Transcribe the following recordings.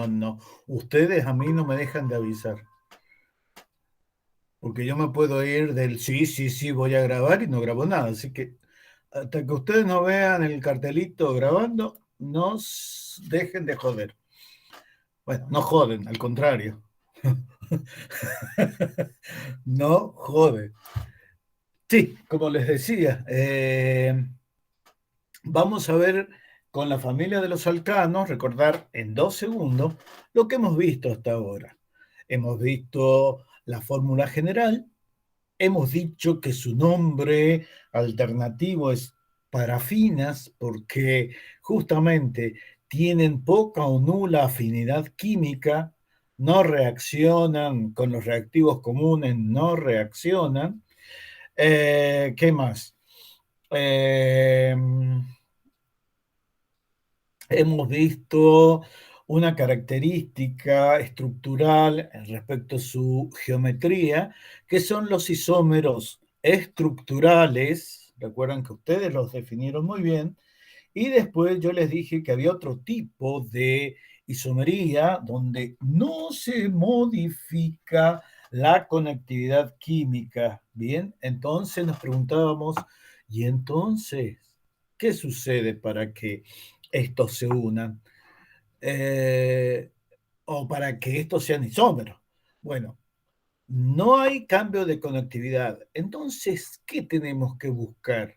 no. Ustedes a mí no me dejan de avisar. Porque yo me puedo ir del sí, voy a grabar y no grabo nada. Así que hasta que ustedes no vean el cartelito grabando, no dejen de joder. Bueno, no joden, al contrario. No joden. Sí, como les decía, vamos a ver con la familia de los alcanos, recordar en 2 segundos lo que hemos visto hasta ahora. Hemos visto la fórmula general, hemos dicho que su nombre alternativo es parafinas porque justamente tienen poca o nula afinidad química, no reaccionan con los reactivos comunes, no reaccionan. ¿Qué más? Eh, Hemos visto una característica estructural respecto a su geometría, que son los isómeros estructurales. Recuerdan que ustedes los definieron muy bien. Y después yo les dije que había otro tipo de isomería donde no se modifica la conectividad química. Bien, entonces nos preguntábamos, ¿y entonces qué sucede para que estos se unan? Eh, o para que estos sean isómeros. Bueno, no hay cambio de conectividad. Entonces, ¿qué tenemos que buscar?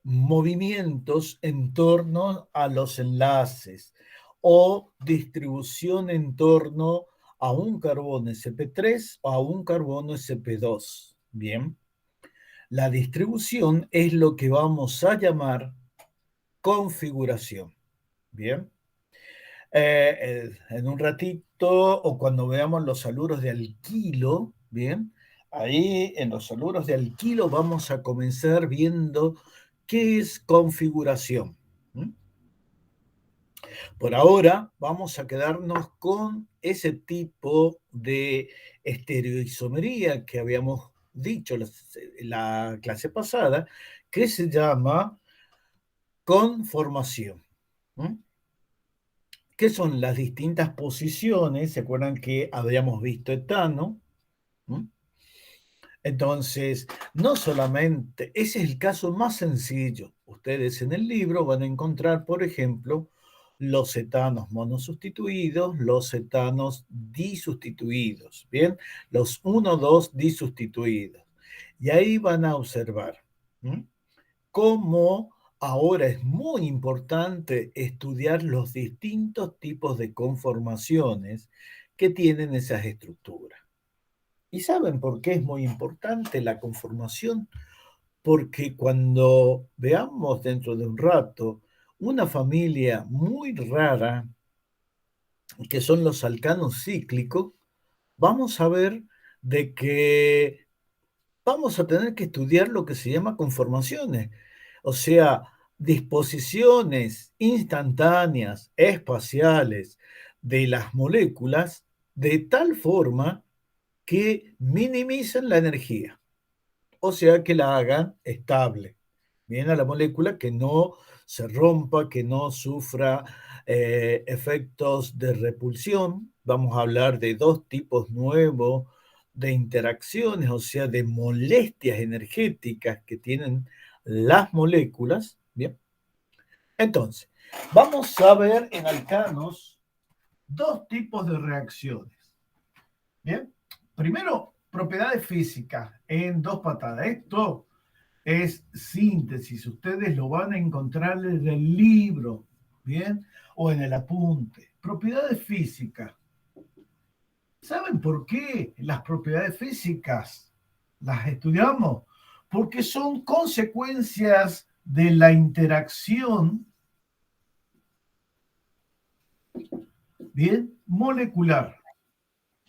Movimientos en torno a los enlaces o distribución en torno a un carbono sp3 o a un carbono sp2. Bien, la distribución es lo que vamos a llamar configuración. Bien, en un ratito o cuando veamos los aluros de alquilo, bien, ahí en los aluros de alquilo vamos a comenzar viendo qué es configuración. Por ahora vamos a quedarnos con ese tipo de estereoisomería que habíamos dicho la clase pasada, que se llama conformación. ¿Qué son las distintas posiciones? ¿Se acuerdan que habíamos visto etano? Entonces, no solamente, ese es el caso más sencillo. Ustedes en el libro van a encontrar, por ejemplo, los etanos monosustituidos, los etanos disustituidos, ¿bien? Los 1,2 disustituidos. Y ahí van a observar cómo ahora es muy importante estudiar los distintos tipos de conformaciones que tienen esas estructuras. ¿Y saben por qué es muy importante la conformación? Porque cuando veamos dentro de un rato una familia muy rara, que son los alcanos cíclicos, vamos a ver de que vamos a tener que estudiar lo que se llama conformaciones, o sea, disposiciones instantáneas, espaciales de las moléculas, de tal forma que minimicen la energía, o sea, que la hagan estable. Bien, a la molécula que no se rompa, que no sufra efectos de repulsión. Vamos a hablar de 2 tipos nuevos de interacciones, o sea, de molestias energéticas que tienen las moléculas. Bien, entonces, vamos a ver en alcanos 2 tipos de reacciones. Bien, primero, propiedades físicas en 2 patadas. Esto es síntesis. Ustedes lo van a encontrar en el libro, ¿bien? O en el apunte. Propiedades físicas. ¿Saben por qué las propiedades físicas las estudiamos? Porque son consecuencias de la interacción, ¿bien? Molecular.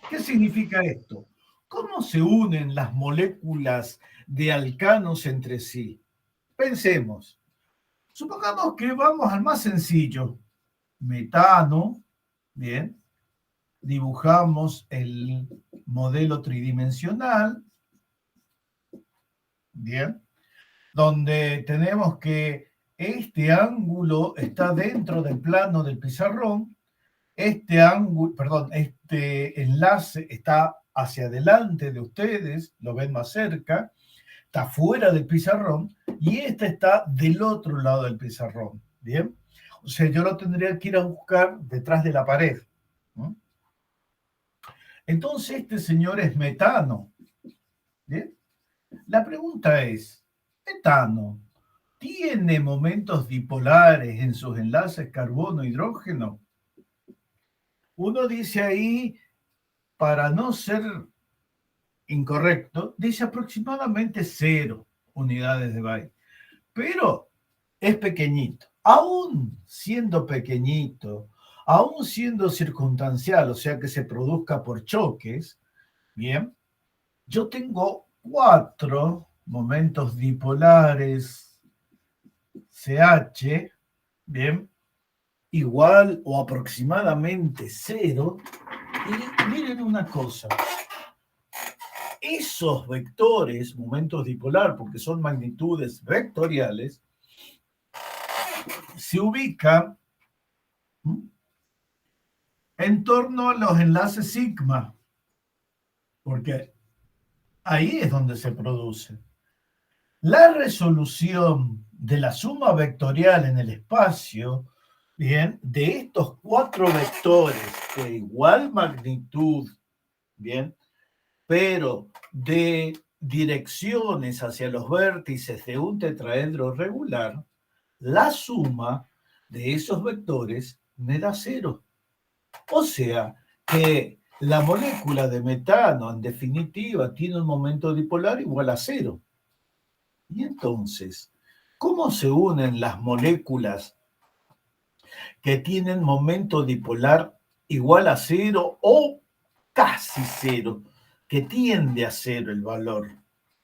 ¿Qué significa esto? ¿Cómo se unen las moléculas de alcanos entre sí? Pensemos. Supongamos que vamos al más sencillo, metano, bien, dibujamos el modelo tridimensional, bien, donde tenemos que este ángulo está dentro del plano del pizarrón, este enlace está hacia adelante de ustedes, lo ven más cerca, está fuera del pizarrón y este está del otro lado del pizarrón, ¿bien? O sea, yo lo tendría que ir a buscar detrás de la pared, ¿no? Entonces, este señor es metano, ¿bien? La pregunta es, ¿metano tiene momentos dipolares en sus enlaces carbono-hidrógeno? Uno dice ahí, para no ser incorrecto, dice aproximadamente 0 unidades de Byte, pero es pequeñito. Aún siendo pequeñito, aún siendo circunstancial, o sea que se produzca por choques, bien, yo tengo 4 momentos dipolares CH, bien, igual o aproximadamente 0. Y miren una cosa, esos vectores, momentos dipolar, porque son magnitudes vectoriales, se ubican en torno a los enlaces sigma, porque ahí es donde se produce. La resolución de la suma vectorial en el espacio, bien, de estos 4 vectores de igual magnitud, bien, pero de direcciones hacia los vértices de un tetraedro regular, la suma de esos vectores me da 0. O sea que la molécula de metano, en definitiva, tiene un momento dipolar igual a 0. Y entonces, ¿cómo se unen las moléculas que tienen momento dipolar igual a 0 o casi 0, que tiende a 0 el valor?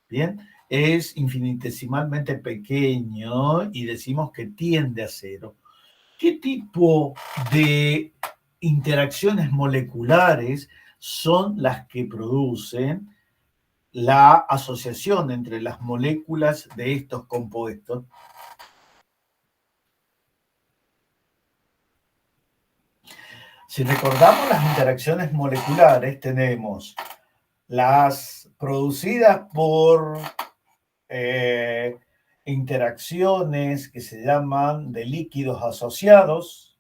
Bien, es infinitesimalmente pequeño y decimos que tiende a 0. ¿Qué tipo de interacciones moleculares son las que producen la asociación entre las moléculas de estos compuestos? Si recordamos las interacciones moleculares, tenemos las producidas por interacciones que se llaman de líquidos asociados,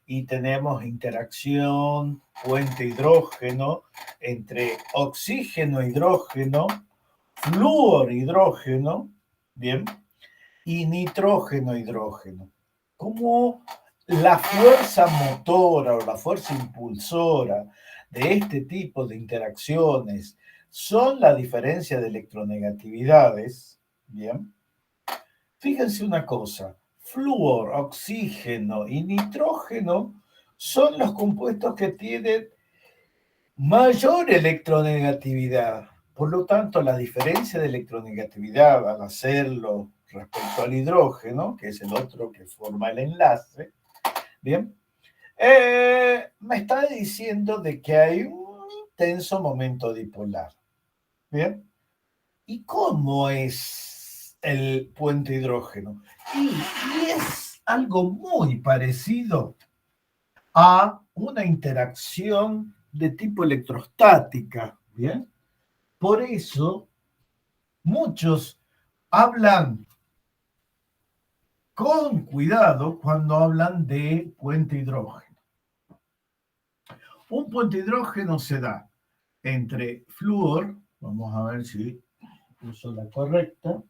y tenemos interacción puente-hidrógeno entre oxígeno-hidrógeno, flúor-hidrógeno, bien, y nitrógeno-hidrógeno. Como la fuerza motora o la fuerza impulsora de este tipo de interacciones son la diferencia de electronegatividades, bien, fíjense una cosa, flúor, oxígeno y nitrógeno son los compuestos que tienen mayor electronegatividad. Por lo tanto, la diferencia de electronegatividad al hacerlo respecto al hidrógeno, que es el otro que forma el enlace, bien, me está diciendo de que hay un intenso momento dipolar. Bien. ¿Y cómo es el puente hidrógeno? Y es algo muy parecido a una interacción de tipo electrostática, ¿bien? Por eso muchos hablan con cuidado cuando hablan de puente hidrógeno. Un puente hidrógeno se da entre flúor, vamos a ver si uso la correcta,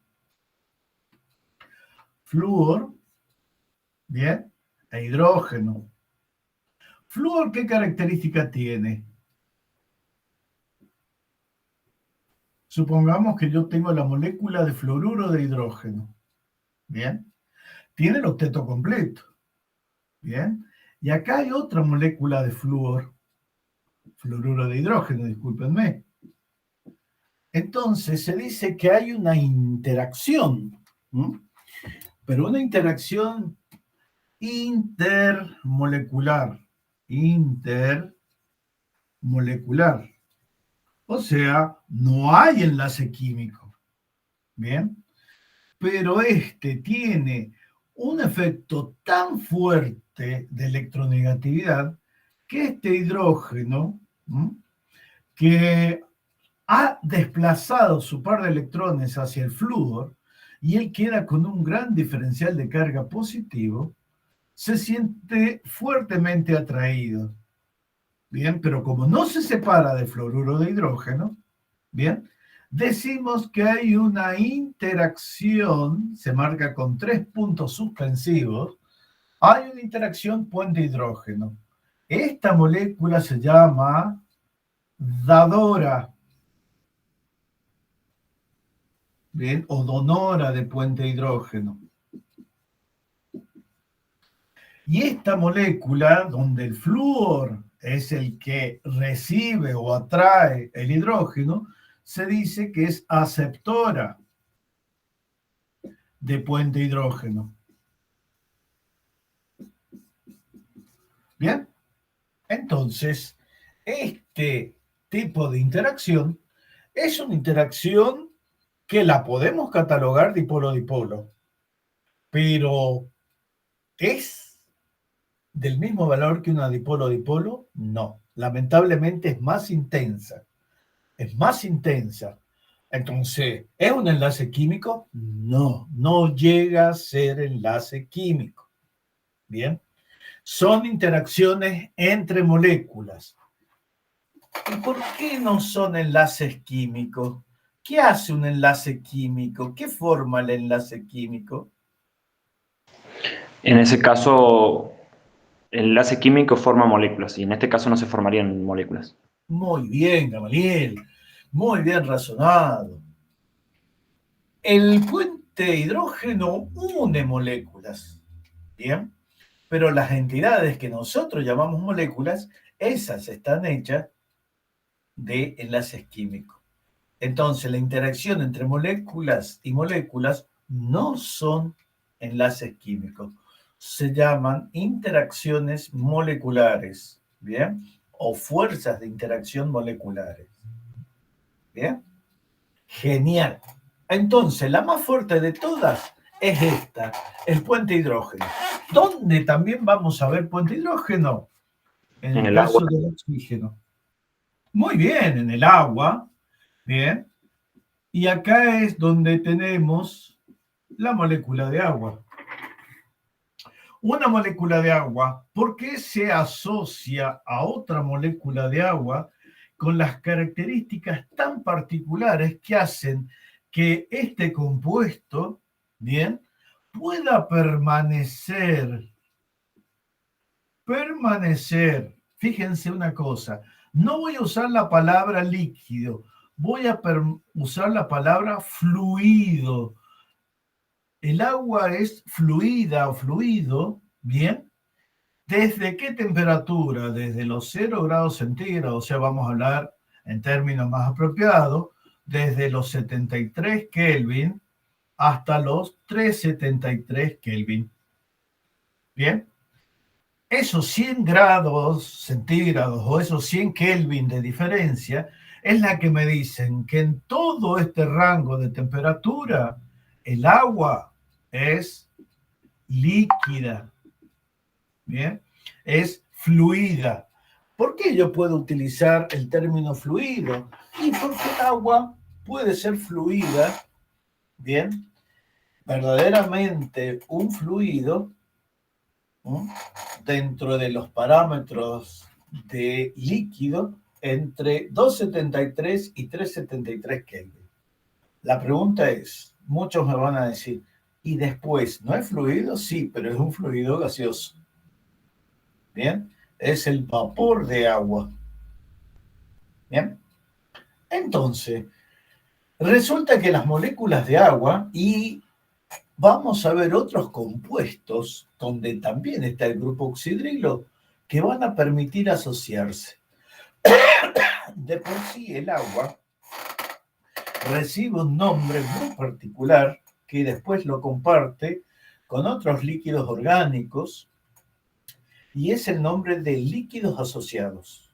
flúor, bien, e hidrógeno. ¿Flúor qué característica tiene? Supongamos que yo tengo la molécula de fluoruro de hidrógeno. Bien. Tiene el octeto completo. Bien. Y acá hay otra molécula de flúor, fluoruro de hidrógeno, discúlpenme. Entonces se dice que hay una interacción, ¿m? Pero una interacción intermolecular. Intermolecular. O sea, no hay enlace químico. Bien. pero este tiene un efecto tan fuerte de electronegatividad que este hidrógeno, que ha desplazado su par de electrones hacia el flúor y él queda con un gran diferencial de carga positivo, se siente fuertemente atraído. Bien, pero como no se separa del fluoruro de hidrógeno, bien, decimos que hay una interacción, se marca con 3 puntos suspensivos, hay una interacción puente-hidrógeno. Esta molécula se llama dadora, bien, o donora de puente-hidrógeno. Y esta molécula, donde el flúor es el que recibe o atrae el hidrógeno, se dice que es aceptora de puente hidrógeno. Bien, entonces, este tipo de interacción es una interacción que la podemos catalogar dipolo-dipolo, pero ¿es del mismo valor que una dipolo-dipolo? No, lamentablemente es más intensa. Es más intensa. Entonces, ¿es un enlace químico? No, no llega a ser enlace químico. Bien, son interacciones entre moléculas. ¿Y por qué no son enlaces químicos? ¿Qué hace un enlace químico? ¿Qué forma el enlace químico? En ese caso, el enlace químico forma moléculas y en este caso no se formarían moléculas. Muy bien, Gamaliel. Muy bien razonado. El puente hidrógeno une moléculas. Bien. Pero las entidades que nosotros llamamos moléculas, esas están hechas de enlaces químicos. Entonces, la interacción entre moléculas y moléculas no son enlaces químicos. Se llaman interacciones moleculares, ¿bien? O fuerzas de interacción moleculares. ¿Bien? Genial. Entonces, la más fuerte de todas es esta, el puente hidrógeno. ¿Dónde también vamos a ver puente hidrógeno? En En el el agua. caso del oxígeno. Muy bien, en el agua. Bien. Y acá es donde tenemos la molécula de agua. Una molécula de agua, ¿por qué se asocia a otra molécula de agua con las características tan particulares que hacen que este compuesto, bien, pueda permanecer? Fíjense una cosa, no voy a usar la palabra líquido, voy a usar la palabra fluido. El agua es fluida o fluido, ¿bien? ¿Desde qué temperatura? Desde los 0 grados centígrados, o sea, vamos a hablar en términos más apropiados, desde los 73 Kelvin hasta los 373 Kelvin. ¿Bien? Esos 100 grados centígrados o esos 100 Kelvin de diferencia es la que me dicen que en todo este rango de temperatura el agua es líquida, ¿bien? Es fluida. ¿Por qué yo puedo utilizar el término fluido? Y porque el agua puede ser fluida, ¿bien? Verdaderamente un fluido, ¿no?, dentro de los parámetros de líquido entre 273 y 373 Kelvin. La pregunta es, muchos me van a decir, ¿y después no es fluido? Sí, pero es un fluido gaseoso. Bien, es el vapor de agua. Bien, entonces, resulta que las moléculas de agua, y vamos a ver otros compuestos donde también está el grupo oxidrilo, que van a permitir asociarse. De por sí el agua recibe un nombre muy particular que después lo comparte con otros líquidos orgánicos y es el nombre de líquidos asociados.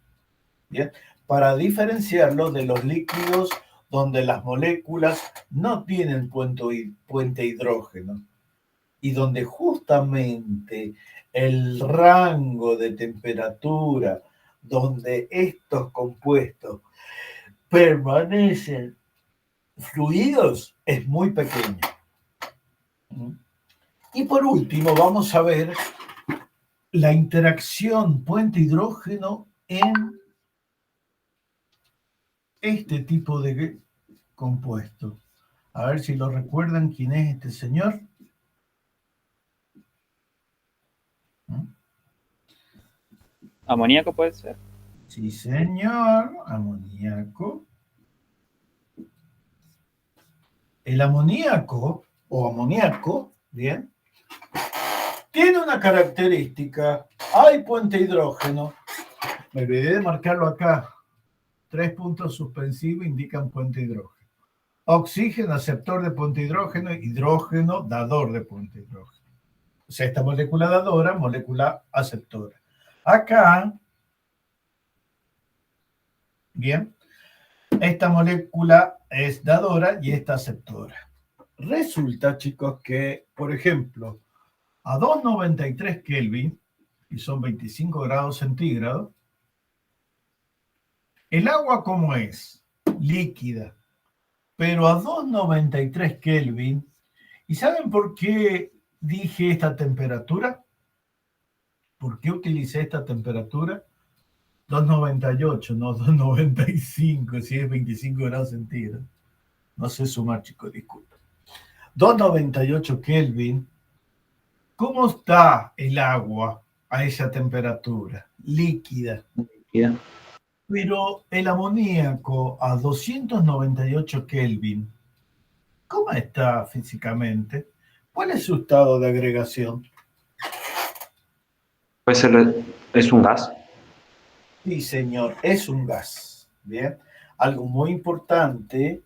¿Bien? Para diferenciarlo de los líquidos donde las moléculas no tienen puente hidrógeno y donde justamente el rango de temperatura donde estos compuestos permanecen fluidos es muy pequeño. Y por último vamos a ver la interacción puente hidrógeno en este tipo de compuesto. A ver si lo recuerdan quién es este señor. ¿Amoníaco puede ser? Sí, señor, amoníaco. El amoníaco o amoníaco, bien, tiene una característica. Hay puente hidrógeno. Me olvidé de marcarlo acá. 3 puntos suspensivos indican puente hidrógeno. Oxígeno, aceptor de puente hidrógeno, hidrógeno, dador de puente hidrógeno. O sea, esta molécula dadora, molécula aceptora. Acá, bien, esta molécula es dadora y esta aceptora. Resulta, chicos, que, por ejemplo, a 293 Kelvin, y son 25 grados centígrados, el agua, ¿cómo es? Líquida. Pero a 293 Kelvin, ¿y saben por qué dije esta temperatura? ¿Por qué utilicé esta temperatura? 298, no 295, si es 25 grados centígrados. No sé sumar, chicos, disculpen. 298 Kelvin. ¿Cómo está el agua a esa temperatura? Líquida. Bien. Pero el amoníaco a 298 Kelvin, ¿cómo está físicamente? ¿Cuál es su estado de agregación? Puede ser, es un gas. Sí, señor, es un gas. Bien, algo muy importante,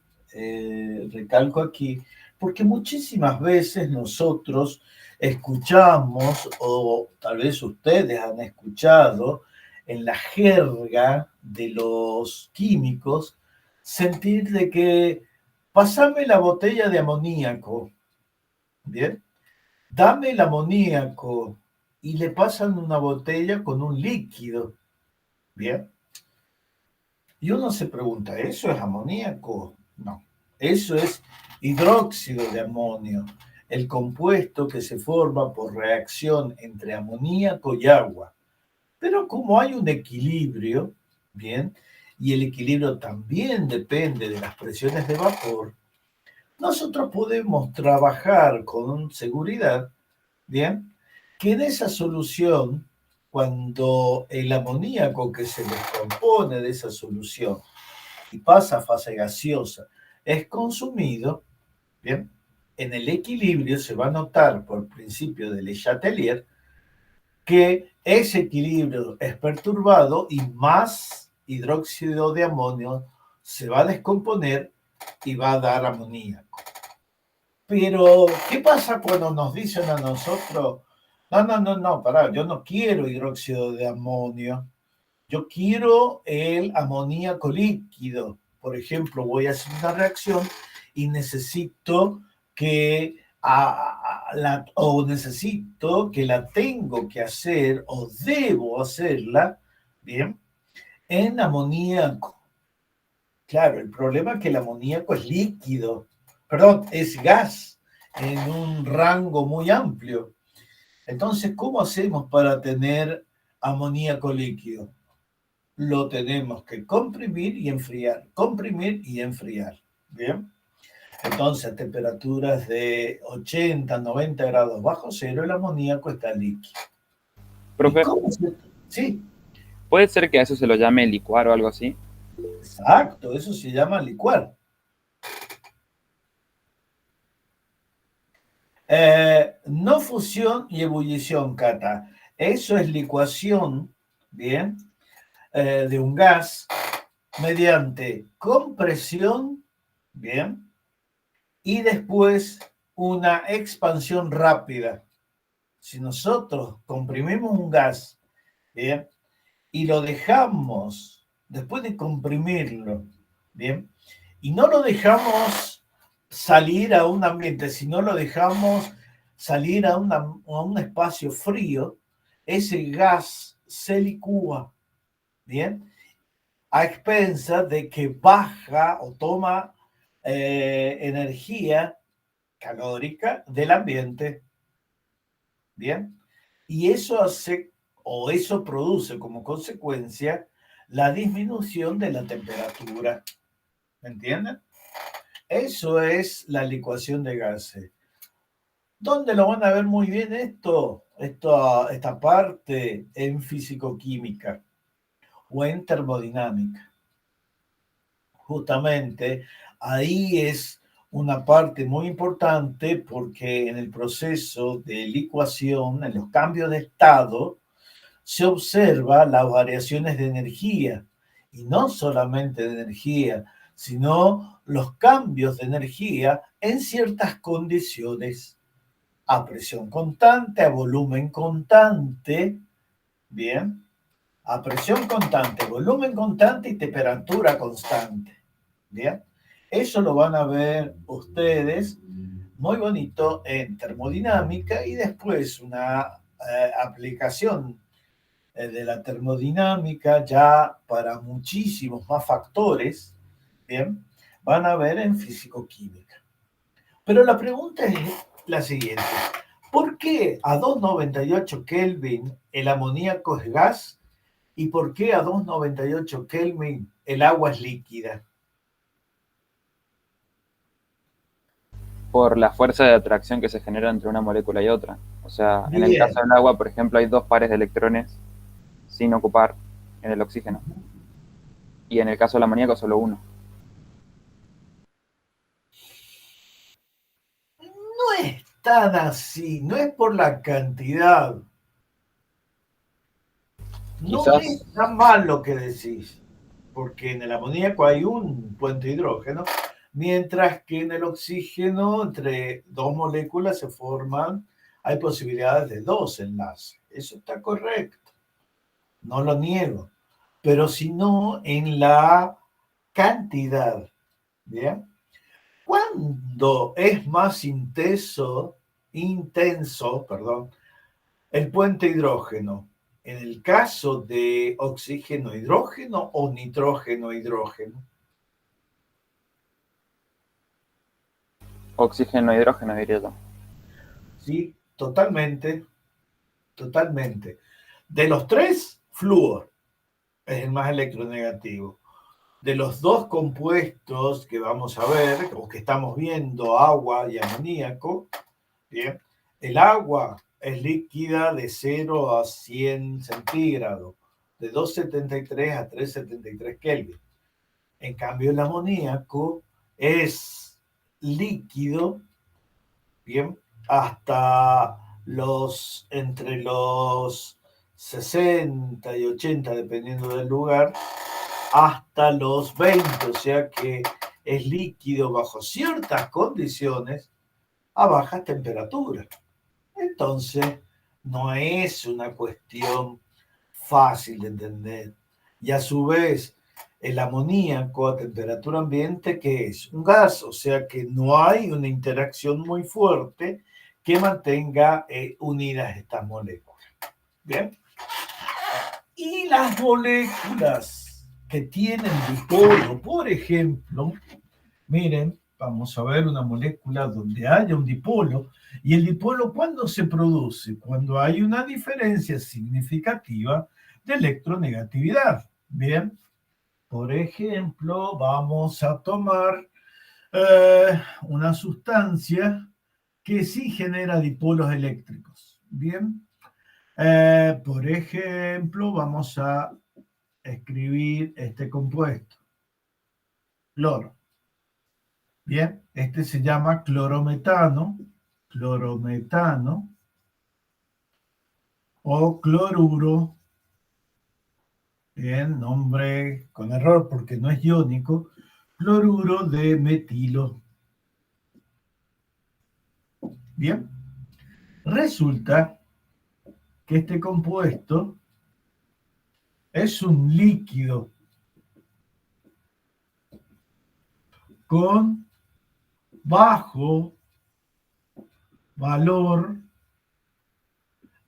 recalco aquí, porque muchísimas veces nosotros escuchamos, o tal vez ustedes han escuchado, en la jerga de los químicos, sentir de que pasame la botella de amoníaco, bien, dame el amoníaco, y le pasan una botella con un líquido, bien. Y uno se pregunta, ¿eso es amoníaco? No, eso es hidróxido de amonio, el compuesto que se forma por reacción entre amoníaco y agua. Pero como hay un equilibrio, ¿bien? Y el equilibrio también depende de las presiones de vapor, nosotros podemos trabajar con seguridad, ¿bien? Que en esa solución, cuando el amoníaco que se descompone de esa solución y pasa a fase gaseosa es consumido, ¿bien? En el equilibrio se va a notar por principio de Le Chatelier que ese equilibrio es perturbado y más hidróxido de amonio se va a descomponer y va a dar amoníaco. Pero, ¿qué pasa cuando nos dicen a nosotros, no, pará, yo no quiero hidróxido de amonio, yo quiero el amoníaco líquido? Por ejemplo, voy a hacer una reacción y necesito que necesito que la tengo que hacer o debo hacerla, ¿bien? En amoníaco. Claro, el problema es que el amoníaco es líquido, perdón, es gas en un rango muy amplio. Entonces, ¿cómo hacemos para tener amoníaco líquido? Lo tenemos que comprimir y enfriar, comprimir y enfriar. Bien. Entonces, a temperaturas de 80, 90 grados bajo cero, el amoníaco está líquido. ¿Y Profe, cómo se...? Sí, ¿puede ser que a eso se lo llame licuar o algo así? exacto, eso se llama licuar. No fusión y ebullición, Cata. Eso es licuación, ¿bien? De un gas mediante compresión, ¿bien? Y después una expansión rápida. Si nosotros comprimimos un gas, ¿bien? Y lo dejamos, después de comprimirlo, ¿bien? y no lo dejamos salir a un ambiente, si no lo dejamos salir a un espacio frío, ese gas se licúa, ¿bien? A expensas de que baja o toma energía calórica del ambiente, ¿bien? Y eso hace, o eso produce como consecuencia la disminución de la temperatura, ¿me entienden? Eso es la licuación de gases. ¿Dónde lo van a ver muy bien esta parte? En fisicoquímica o en termodinámica. Justamente ahí es una parte muy importante porque en el proceso de licuación, en los cambios de estado, se observa las variaciones de energía, y no solamente de energía, sino los cambios de energía en ciertas condiciones, a presión constante, a volumen constante, bien, a presión constante, volumen constante y temperatura constante, bien. Eso lo van a ver ustedes muy bonito en termodinámica, y después una aplicación de la termodinámica ya para muchísimos más factores, ¿bien? Van a ver en físico-química. Pero la pregunta es la siguiente: ¿por qué a 298 Kelvin el amoníaco es gas y por qué a 298 Kelvin el agua es líquida? Por la fuerza de atracción que se genera entre una molécula y otra. O sea, en el caso Bien. del agua, por ejemplo, hay 2 pares de electrones sin ocupar en el oxígeno. Y en el caso del amoníaco, solo uno. No es tan así, no es por la cantidad. No es Quizás, tan mal lo que decís, porque en el amoníaco hay un puente de hidrógeno, mientras que en el oxígeno entre dos moléculas se forman, hay posibilidades de dos enlaces. Eso está correcto, no lo niego, pero si no en la cantidad, ¿bien? ¿Cuándo es más intenso, perdón, el puente hidrógeno? ¿En el caso de oxígeno-hidrógeno o nitrógeno-hidrógeno? oxígeno e hidrógeno, diría yo. Sí, totalmente, totalmente. De los tres, flúor es el más electronegativo. De los dos compuestos que vamos a ver, o que estamos viendo, agua y amoníaco, bien, el agua es líquida de 0 a 100 centígrados, de 273 a 373 Kelvin. En cambio, el amoníaco es líquido, bien, hasta entre los 60 y 80, dependiendo del lugar, hasta los 20, o sea que es líquido bajo ciertas condiciones a bajas temperaturas. Entonces, no es una cuestión fácil de entender. Y a su vez, el amoníaco a temperatura ambiente, ¿qué es? Un gas, o sea que no hay una interacción muy fuerte que mantenga unidas estas moléculas. ¿Bien? Y las moléculas que tienen dipolo, por ejemplo, miren, vamos a ver una molécula donde haya un dipolo. ¿Y el dipolo cuándo se produce? Cuando hay una diferencia significativa de electronegatividad. Bien, por ejemplo, vamos a tomar una sustancia que sí genera dipolos eléctricos. Bien, por ejemplo, vamos a escribir este compuesto, cloro. Bien, este se llama clorometano, clorometano o cloruro. Bien, nombre con error porque no es iónico, cloruro de metilo. Bien, resulta que este compuesto es un líquido. con bajo valor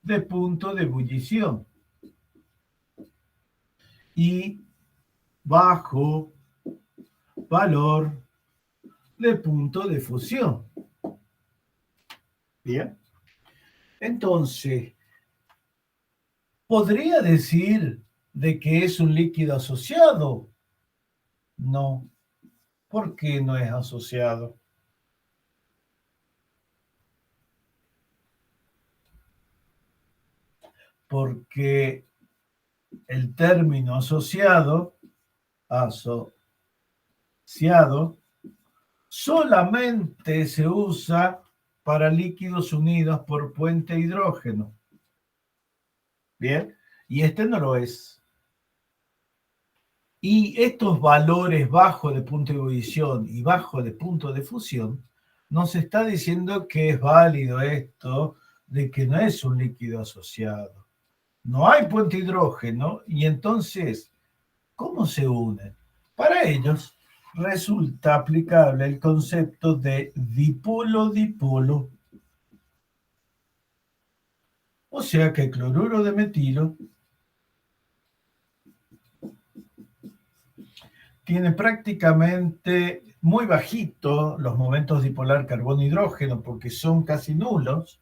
de punto de ebullición y bajo valor de punto de fusión. Bien. Entonces, ¿podría decir de que es un líquido asociado? No. ¿Por qué no es asociado? Porque el término asociado solamente se usa para líquidos unidos por puente hidrógeno. Bien, y este no lo es. Y estos valores bajo de punto de ebullición y bajo de punto de fusión nos está diciendo que es válido esto de que no es un líquido asociado. No hay puente hidrógeno y entonces, ¿cómo se unen? Para ellos resulta aplicable el concepto de dipolo-dipolo. O sea que el cloruro de metilo tiene prácticamente muy bajito los momentos dipolar carbono-hidrógeno porque son casi nulos,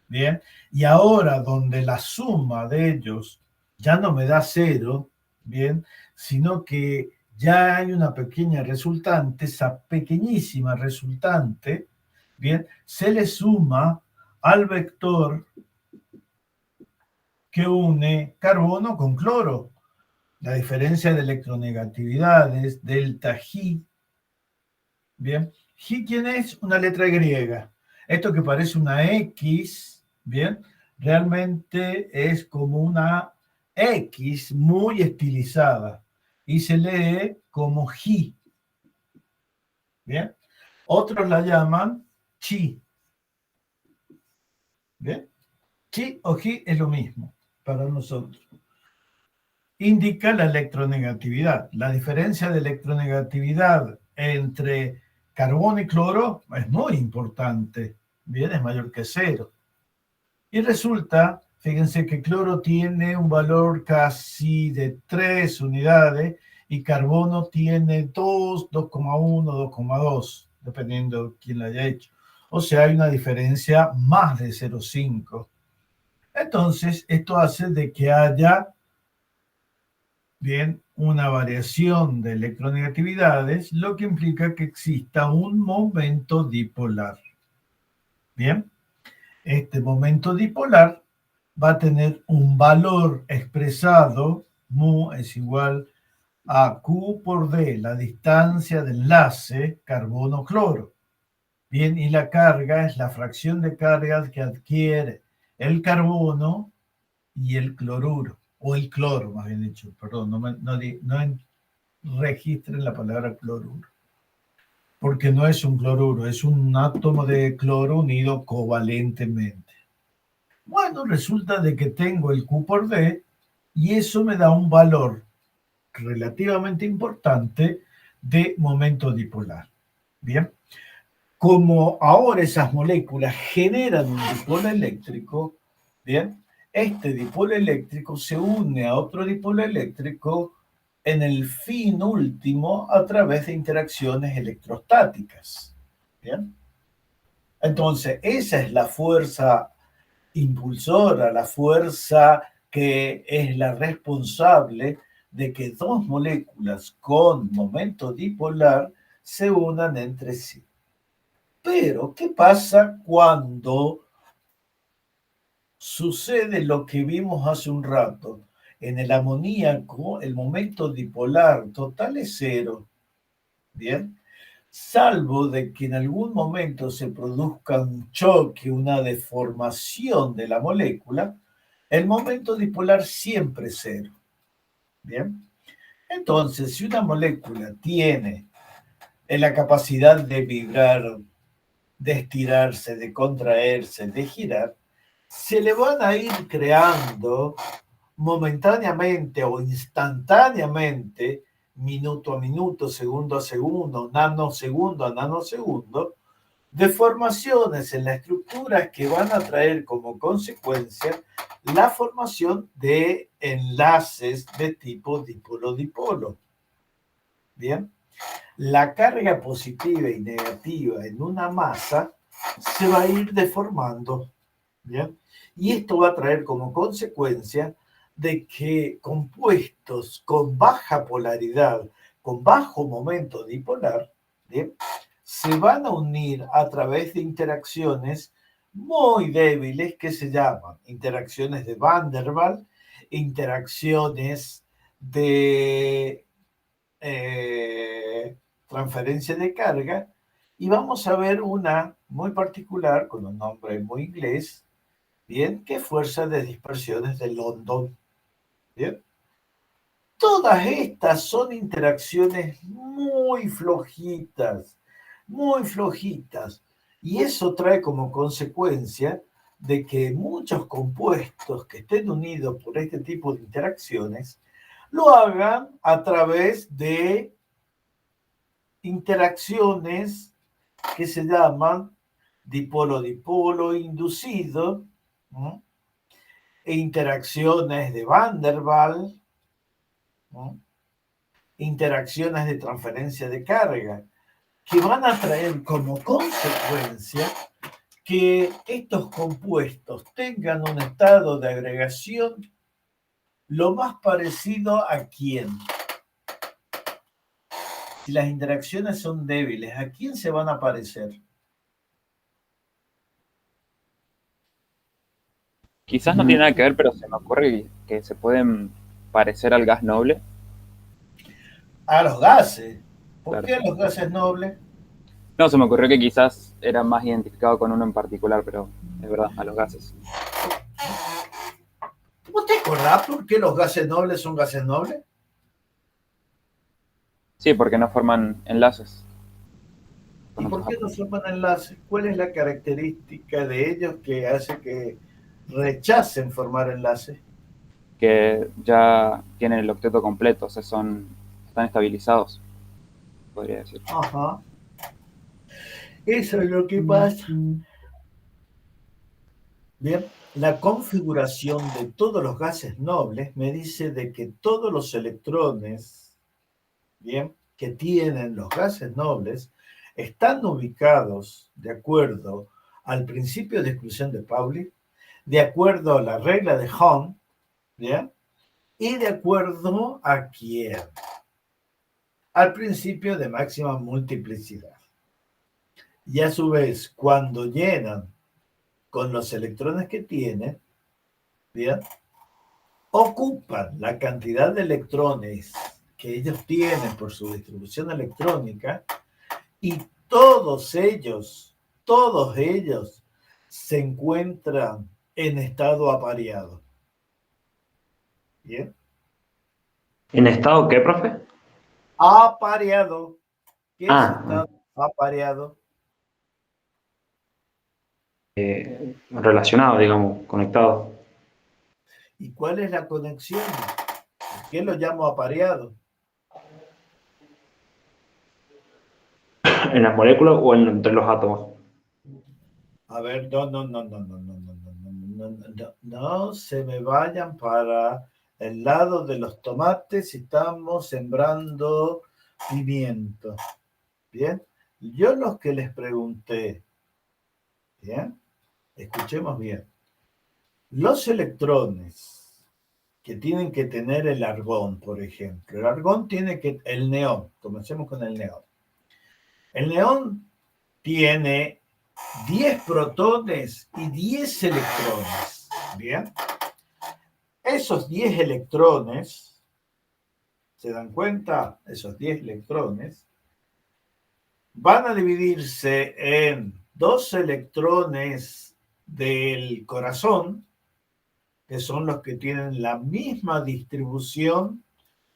¿bien? Y ahora donde la suma de ellos ya no me da cero, ¿bien? Sino que ya hay una pequeña resultante, esa pequeñísima resultante, ¿bien? Se le suma al vector que une carbono con cloro. La diferencia de electronegatividades, delta G. Bien. G, ¿quién es? Una letra griega. Esto que parece una X, bien, realmente es como una X muy estilizada y se lee como G. Bien. Otros la llaman chi. Bien. Chi o G es lo mismo para nosotros. Indica la electronegatividad. La diferencia de electronegatividad entre carbono y cloro es muy importante. Bien, es mayor que cero. Y resulta, fíjense que cloro tiene un valor casi de 3 unidades y carbono tiene 2, 2,1, 2,2, dependiendo de quién la haya hecho. O sea, hay una diferencia más de 0,5. Entonces, esto hace de que haya bien, una variación de electronegatividades, lo que implica que exista un momento dipolar. Bien, este momento dipolar va a tener un valor expresado, mu es igual a Q por D, la distancia de enlace carbono-cloro. Bien, y la carga es la fracción de carga que adquiere el carbono y el cloruro. O el cloro, más bien dicho, perdón, no registren la palabra cloruro, porque no es un cloruro, es un átomo de cloro unido covalentemente. Bueno, resulta de que tengo el Q por D y eso me da un valor relativamente importante de momento dipolar. Bien, como ahora esas moléculas generan un dipolo eléctrico, bien, este dipolo eléctrico se une a otro dipolo eléctrico en el fin último a través de interacciones electrostáticas. Bien. Entonces, esa es la fuerza impulsora, la fuerza que es la responsable de que dos moléculas con momento dipolar se unan entre sí. Pero, ¿qué pasa cuando sucede lo que vimos hace un rato? En el amoníaco, el momento dipolar total es cero. Bien, salvo de que en algún momento se produzca un choque, una deformación de la molécula, el momento dipolar siempre es cero. Bien, entonces, si una molécula tiene la capacidad de vibrar, de estirarse, de contraerse, de girar, se le van a ir creando momentáneamente o instantáneamente minuto a minuto, segundo a segundo, nanosegundo a nanosegundo, deformaciones en la estructura que van a traer como consecuencia la formación de enlaces de tipo dipolo-dipolo. Bien, la carga positiva y negativa en una masa se va a ir deformando. Bien, y esto va a traer como consecuencia de que compuestos con baja polaridad, con bajo momento dipolar, ¿bien?, se van a unir a través de interacciones muy débiles que se llaman interacciones de Van der Waals, interacciones de transferencia de carga, y vamos a ver una muy particular con un nombre muy inglés, bien, que es fuerza de dispersiones de London. Bien, todas estas son interacciones muy flojitas, y eso trae como consecuencia de que muchos compuestos que estén unidos por este tipo de interacciones lo hagan a través de interacciones que se llaman dipolo-dipolo inducido, ¿no?, e interacciones de Van der Waals, ¿no?, interacciones de transferencia de carga, que van a traer como consecuencia que estos compuestos tengan un estado de agregación lo más parecido a quién. Si las interacciones son débiles, ¿a quién se van a parecer? Quizás no tiene nada que ver, pero se me ocurre que se pueden parecer al gas noble. A los gases. ¿Por Claro. qué a los gases nobles? No, se me ocurrió que quizás era más identificado con uno en particular, pero es verdad, a los gases. ¿Vos te acordás por qué los gases nobles son gases nobles? Sí, porque no forman enlaces ¿Y con por otros qué no átomos. forman enlaces? ¿Cuál es la característica de ellos que hace que rechacen formar enlaces? Que ya tienen el octeto completo, o sea, están estabilizados, podría decir. Ajá. Eso es lo que pasa. Bien, la configuración de todos los gases nobles me dice de que todos los electrones, bien, que tienen los gases nobles están ubicados de acuerdo al principio de exclusión de Pauli, de acuerdo a la regla de Hahn, ¿bien?, y de acuerdo a quién, al principio de máxima multiplicidad. Y a su vez, cuando llenan con los electrones que tienen, ¿bien?, ocupan la cantidad de electrones que ellos tienen por su distribución electrónica, y todos ellos se encuentran en estado apareado. ¿Bien? ¿En estado qué, profe? Apareado. ¿Qué es Ah, estado apareado? relacionado, digamos, conectado. ¿Y cuál es la conexión? ¿Por qué lo llamo apareado? ¿En las moléculas o entre los átomos? A ver, no se me vayan para el lado de los tomates, estamos sembrando pimiento. Bien, yo los que les pregunté, bien, escuchemos bien, los electrones que tienen que tener el argón, por ejemplo, el argón tiene que, el neón, comencemos con el neón. El neón tiene 10 protones y 10 electrones. Bien, esos 10 electrones, ¿se dan cuenta? Esos 10 electrones van a dividirse en 2 electrones del corazón, que son los que tienen la misma distribución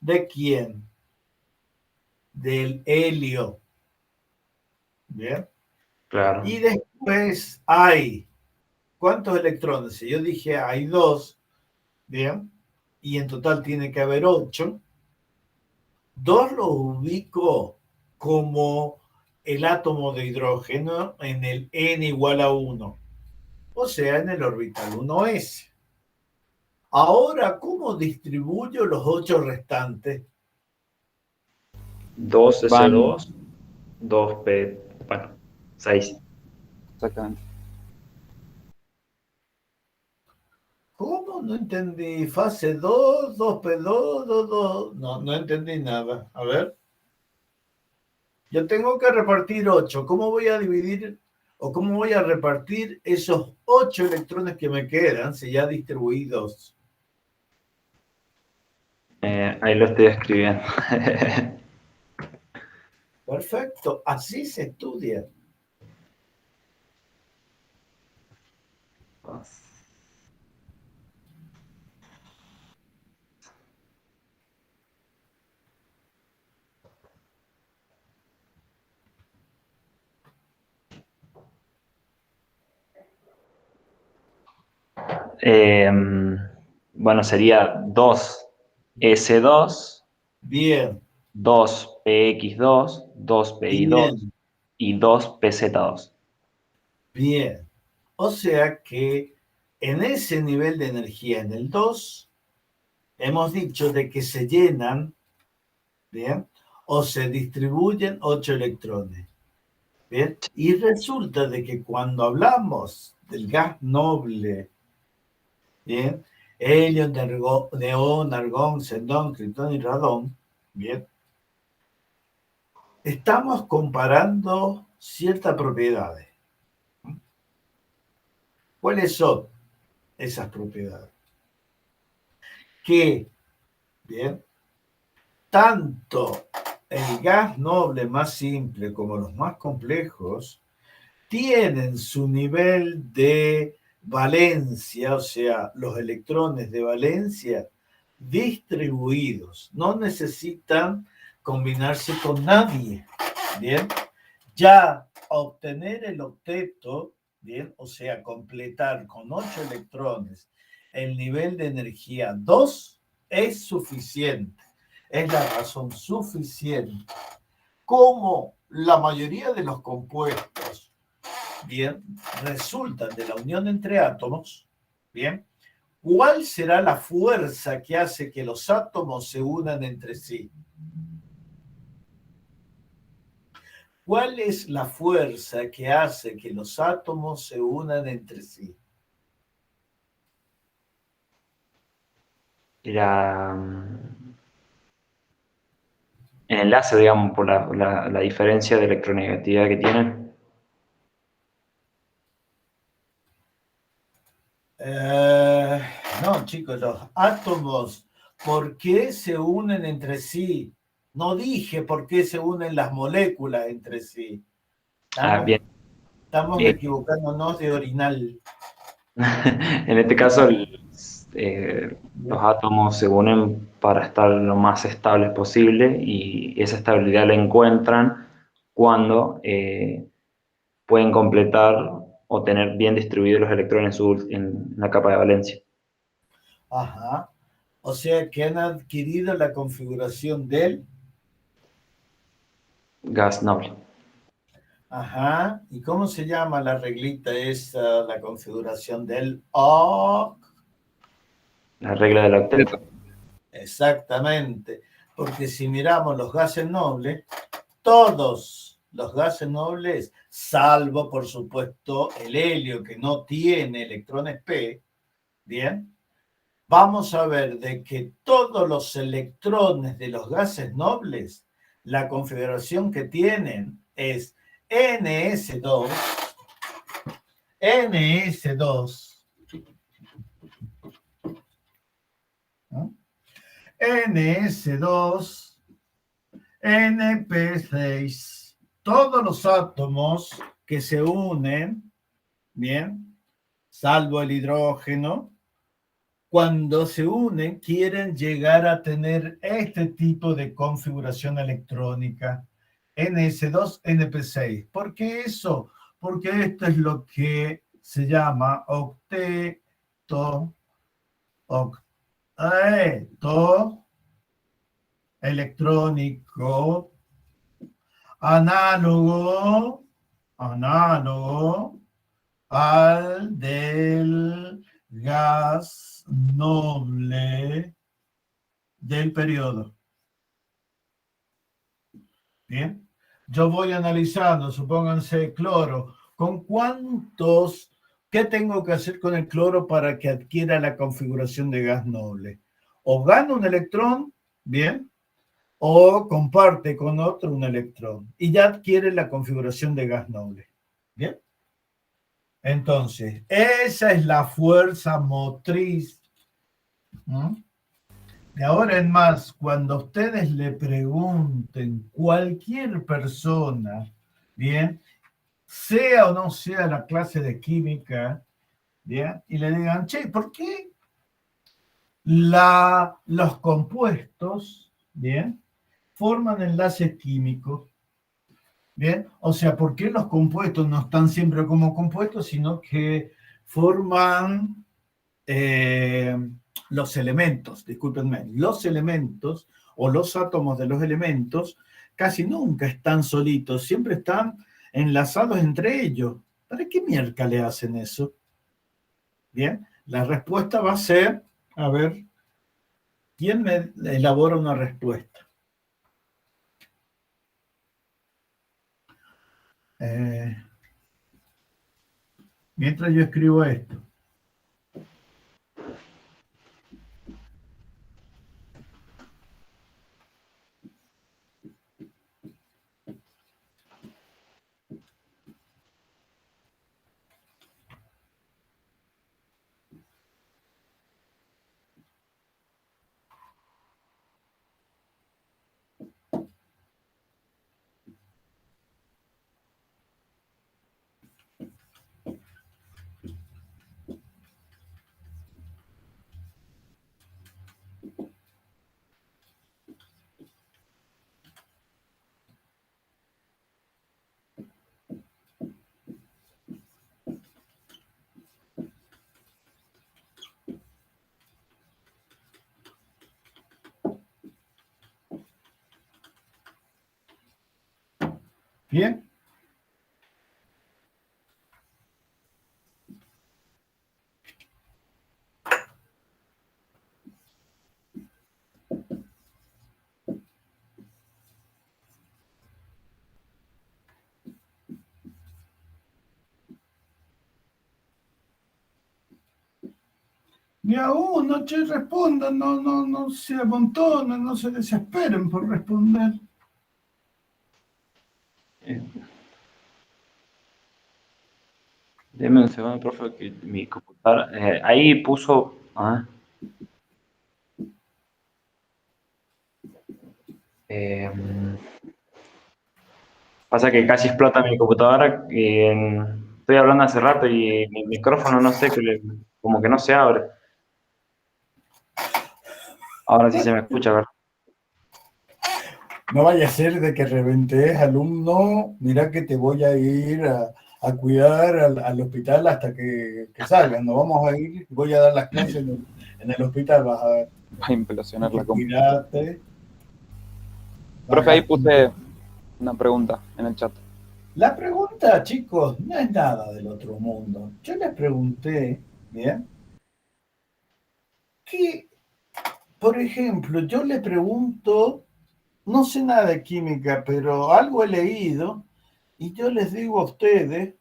de quién, del helio. Bien, Claro. y después hay, ¿cuántos electrones? Si yo dije hay 2, bien, y en total tiene que haber 8, 2 lo ubico como el átomo de hidrógeno en el n igual a 1, o sea, en el orbital 1s. Ahora, ¿cómo distribuyo los 8 restantes? 2s2, 2p, bueno, 6. Exactamente. ¿Cómo? No entendí. Fase 2, 2p2, 2. No, no entendí nada. A ver. Yo tengo que repartir 8. ¿Cómo voy a dividir o cómo voy a repartir esos 8 electrones que me quedan si ya distribuí 2? Ahí lo estoy escribiendo. Perfecto. Así se estudia. Bueno, sería 2s2, Bien, 2px2, 2pi2 bien, y 2pz2. bien. O sea que en ese nivel de energía, en el 2, hemos dicho de que se llenan, ¿bien? O se distribuyen 8 electrones. ¿Bien? Y resulta de que cuando hablamos del gas noble, ¿bien? Helio, neón, argón, xenón, criptón y radón, ¿bien? Estamos comparando ciertas propiedades. ¿Cuáles son esas propiedades? Que, ¿bien? Tanto el gas noble más simple como los más complejos tienen su nivel de valencia, o sea, los electrones de valencia distribuidos. No necesitan combinarse con nadie. Bien, ya obtener el octeto, bien, o sea, completar con 8 electrones el nivel de energía 2 es suficiente. Es la razón suficiente. Como la mayoría de los compuestos, bien, resultan de la unión entre átomos, bien, ¿cuál será la fuerza que hace que los átomos se unan entre sí? ¿Cuál es la fuerza que hace que los átomos se unan entre sí? Era el enlace, digamos, por la diferencia de electronegatividad que tienen. Eh, no, chicos, los átomos, ¿por qué se unen entre sí? No dije por qué se unen las moléculas entre sí. Ah, Estamos, bien. estamos Eh, equivocándonos de orinal. en este caso, los átomos se unen para estar lo más estables posible y esa estabilidad la encuentran cuando pueden completar o tener bien distribuidos los electrones en la capa de valencia. Ajá. O sea que han adquirido la configuración del. Gas noble. Ajá. ¿Y cómo se llama la reglita esa, la configuración del O? La regla del octeto. Exactamente. Porque si miramos los gases nobles, todos los gases nobles, salvo por supuesto el helio que no tiene electrones P, bien, vamos a ver de que todos los electrones de los gases nobles, la configuración que tienen es ns2, ns2, ¿no? ns2, np6. Todos los átomos que se unen, bien, salvo el hidrógeno, cuando se unen quieren llegar a tener este tipo de configuración electrónica, NS2, NP6. ¿Por qué eso? Porque esto es lo que se llama octeto, octeto electrónico análogo al del gas noble del periodo. Bien, yo voy analizando, supónganse cloro, ¿qué tengo que hacer con el cloro para que adquiera la configuración de gas noble? O gana un electrón, bien, o comparte con otro un electrón y ya adquiere la configuración de gas noble. Bien. Entonces, esa es la fuerza motriz. De ahora en más, cuando ustedes le pregunten cualquier persona, bien, sea o no sea la clase de química, bien, y le digan, che, ¿por qué los compuestos, bien, forman enlaces químicos? Bien, o sea, ¿por qué los compuestos no están siempre como compuestos, sino que forman los elementos, discúlpenme, los elementos o los átomos de los elementos casi nunca están solitos, siempre están enlazados entre ellos? ¿Para qué mierda le hacen eso? Bien, la respuesta va a ser, a ver, ¿quién me elabora una respuesta? Mientras yo escribo esto. Bien. Ni a uno, che, respondan, no se amontonen, no se desesperen por responder. Deme un segundo, profe, que mi computadora. Ahí puso. Pasa que casi explota mi computadora. Estoy hablando hace rato y mi micrófono, no sé, como que no se abre. Ahora sí se me escucha, ¿verdad? No vaya a ser de que reventes, alumno, mira que te voy a ir a cuidar al hospital hasta que salgan. Nos vamos a ir, voy a dar las clases en el hospital, vas a ver. Va a implosionar la computadora. Cuídate. Profe, ahí puse una pregunta en el chat. La pregunta, chicos, no es nada del otro mundo. Yo les pregunté, ¿bien? Que, por ejemplo, yo le pregunto, no sé nada de química, pero algo he leído, y yo les digo a ustedes,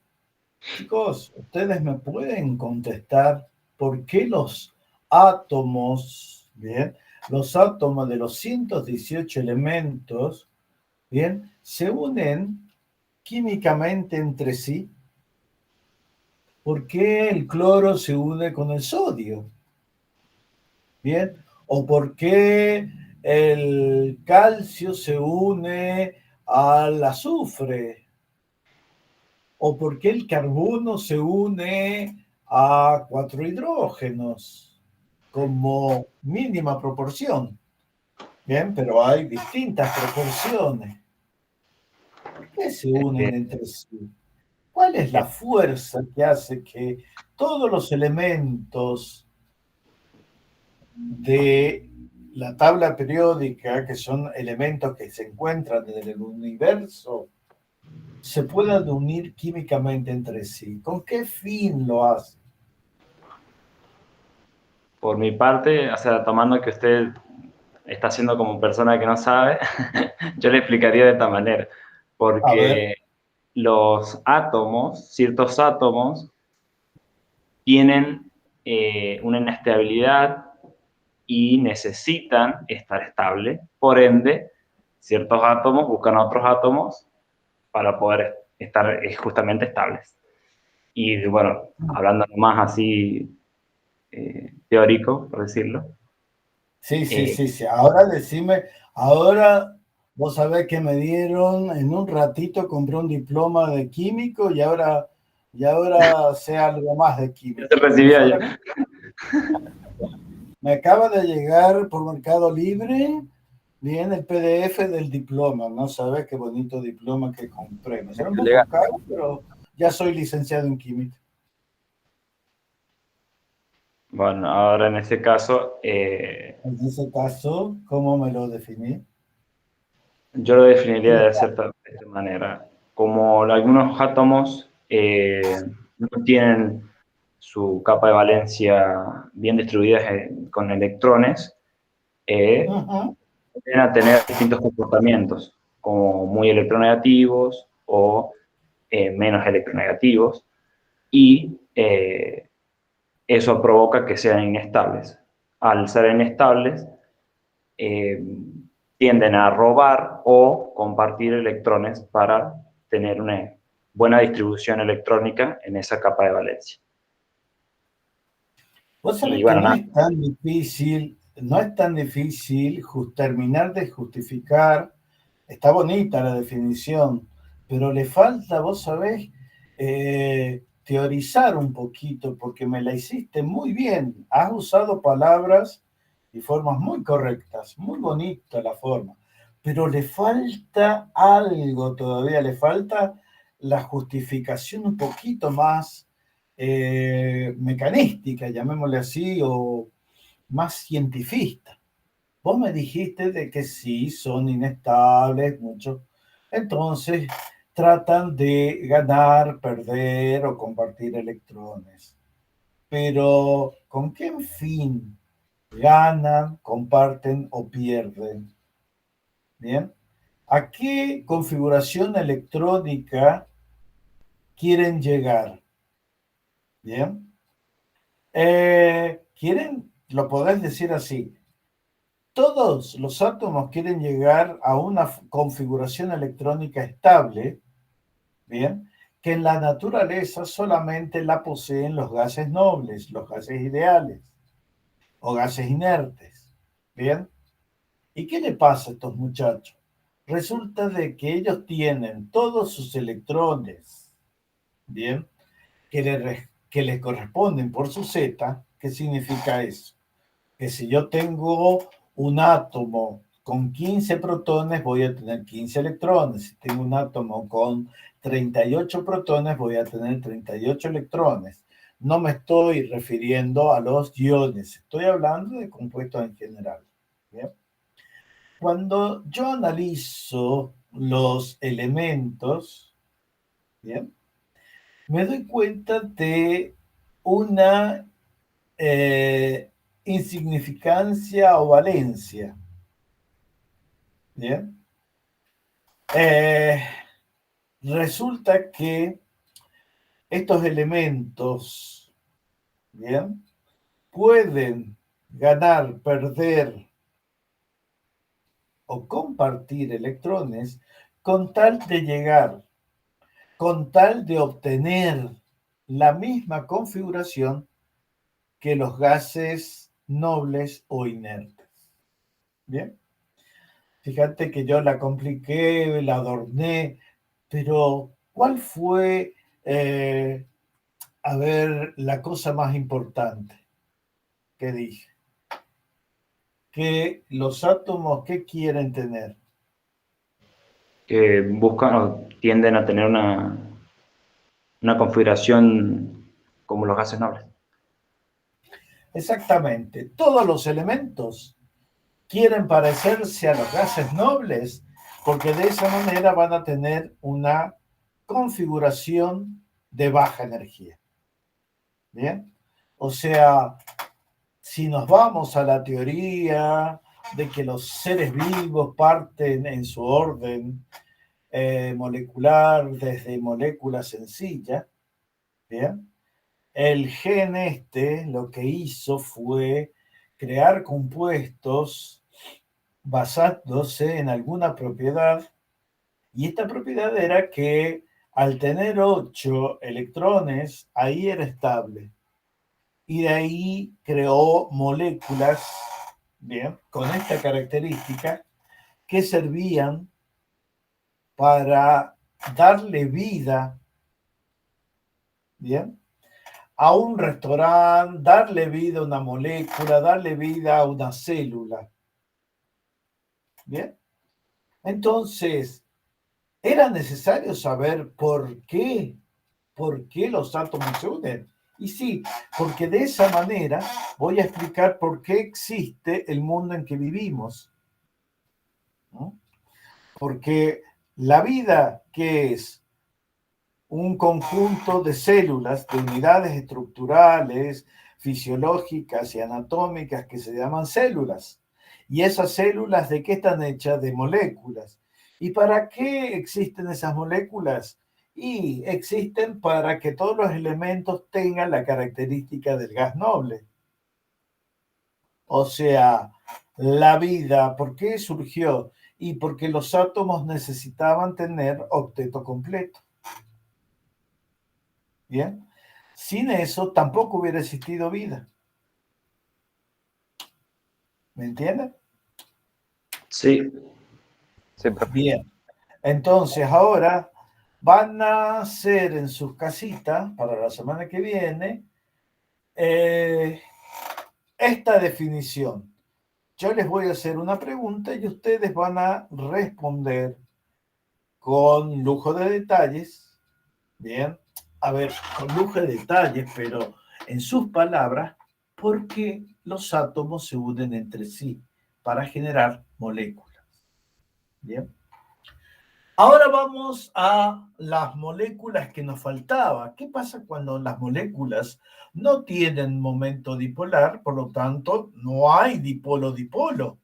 chicos, ustedes me pueden contestar por qué los átomos, ¿bien? Los átomos de los 118 elementos, ¿bien? Se unen químicamente entre sí. ¿Por qué el cloro se une con el sodio? ¿Bien? ¿O por qué el calcio se une al azufre? ¿O por qué el carbono se une a 4 hidrógenos como mínima proporción? Bien, pero hay distintas proporciones. ¿Por qué se unen entre sí? ¿Cuál es la fuerza que hace que todos los elementos de la tabla periódica, que son elementos que se encuentran en el universo, se puedan unir químicamente entre sí. ¿Con qué fin lo hace? Por mi parte, o sea, tomando que usted está haciendo como persona que no sabe, yo le explicaría de esta manera, A ver, porque los átomos, ciertos átomos, tienen una inestabilidad y necesitan estar estable, por ende, ciertos átomos buscan a otros átomos para poder estar justamente estables. Y bueno, hablando más así teórico, por decirlo, sí, sí, eh, sí, sí. Ahora decime, ahora vos sabés que me dieron, en un ratito compré un diploma de químico y ahora sé algo más de ya se química. recibía ya. Me acaba de llegar por Mercado Libre, bien, el PDF del diploma. No sabés qué bonito diploma que compré. Me salió un poco Elegante. caro, pero ya soy licenciado en química. Bueno, ahora en ese caso, En ese caso, ¿cómo me lo definí? yo lo definiría de cierta de esta manera. Como algunos átomos no tienen su capa de valencia bien distribuida con electrones, Ujú. tienden a tener distintos comportamientos, como muy electronegativos o menos electronegativos, y eso provoca que sean inestables. Al ser inestables, eh, tienden a robar o compartir electrones para tener una buena distribución electrónica en esa capa de valencia. Vos Y sabés que bueno, no nada, es tan difícil, no es tan difícil terminar de justificar. Está bonita la definición, pero le falta, vos sabés, teorizar un poquito, porque me la hiciste muy bien. Has usado palabras y formas muy correctas, muy bonita la forma, pero le falta algo todavía, le falta la justificación un poquito más mecanística, llamémosle así, o más cientifista. Vos me dijiste de que sí, son inestables, muchos. Entonces, tratan de ganar, perder o compartir electrones. Pero, ¿con qué fin ganan, comparten o pierden? Bien. ¿A qué configuración electrónica quieren llegar? Bien. Quieren, lo podés decir así, todos los átomos quieren llegar a una configuración electrónica estable, ¿bien? Que en la naturaleza solamente la poseen los gases nobles, los gases ideales o gases inertes, ¿bien? ¿Y qué le pasa a estos muchachos? Resulta de que ellos tienen todos sus electrones, ¿bien? Que les corresponden por su Z. ¿Qué significa eso? Que si yo tengo un átomo con 15 protones, voy a tener 15 electrones. Si tengo un átomo con 38 protones, voy a tener 38 electrones. No me estoy refiriendo a los iones, estoy hablando de compuestos en general. ¿Bien? Cuando yo analizo los elementos, ¿bien? Me doy cuenta de una insignificancia o valencia. Bien. Eh, Resulta que estos elementos, bien, pueden ganar, perder o compartir electrones con tal de llegar, con tal de obtener la misma configuración que los gases nobles o inertes. Bien. Fíjate que yo la compliqué, la adorné, pero ¿cuál fue, a ver, la cosa más importante que dije? Que los átomos, ¿qué quieren tener? que buscan o tienden a tener una configuración como los gases nobles. Exactamente, todos los elementos quieren parecerse a los gases nobles porque de esa manera van a tener una configuración de baja energía. ¿Bien? O sea, si nos vamos a la teoría de que los seres vivos parten en su orden molecular desde moléculas sencillas, ¿bien? El gen lo que hizo fue crear compuestos basándose en alguna propiedad, y esta propiedad era que al tener 8 electrones, ahí era estable. Y de ahí creó moléculas, bien, con esta característica, que servían para darle vida, bien, a un restaurante, darle vida a una molécula, darle vida a una célula. Bien. Entonces, era necesario saber por qué los átomos se unen. Y sí, porque de esa manera voy a explicar por qué existe el mundo en que vivimos, ¿no? Porque la vida, que es un conjunto de células, de unidades estructurales, fisiológicas y anatómicas que se llaman células. ¿Y esas células de qué están hechas? De moléculas. ¿Y para qué existen esas moléculas? Y existen para que todos los elementos tengan la característica del gas noble. O sea, la vida, ¿por qué surgió? Y porque los átomos necesitaban tener octeto completo. Bien, sin eso tampoco hubiera existido vida. ¿Me entienden? Sí. Sí, profe. Bien, entonces ahora van a hacer en sus casitas para la semana que viene esta definición. Yo les voy a hacer una pregunta y ustedes van a responder con lujo de detalles. Bien, a ver, con lujo de detalles, pero en sus palabras, ¿por qué los átomos se unen entre sí para generar moléculas? Bien. Ahora vamos a las moléculas que nos faltaba. ¿Qué pasa cuando las moléculas no tienen momento dipolar? Por lo tanto, no hay dipolo-dipolo.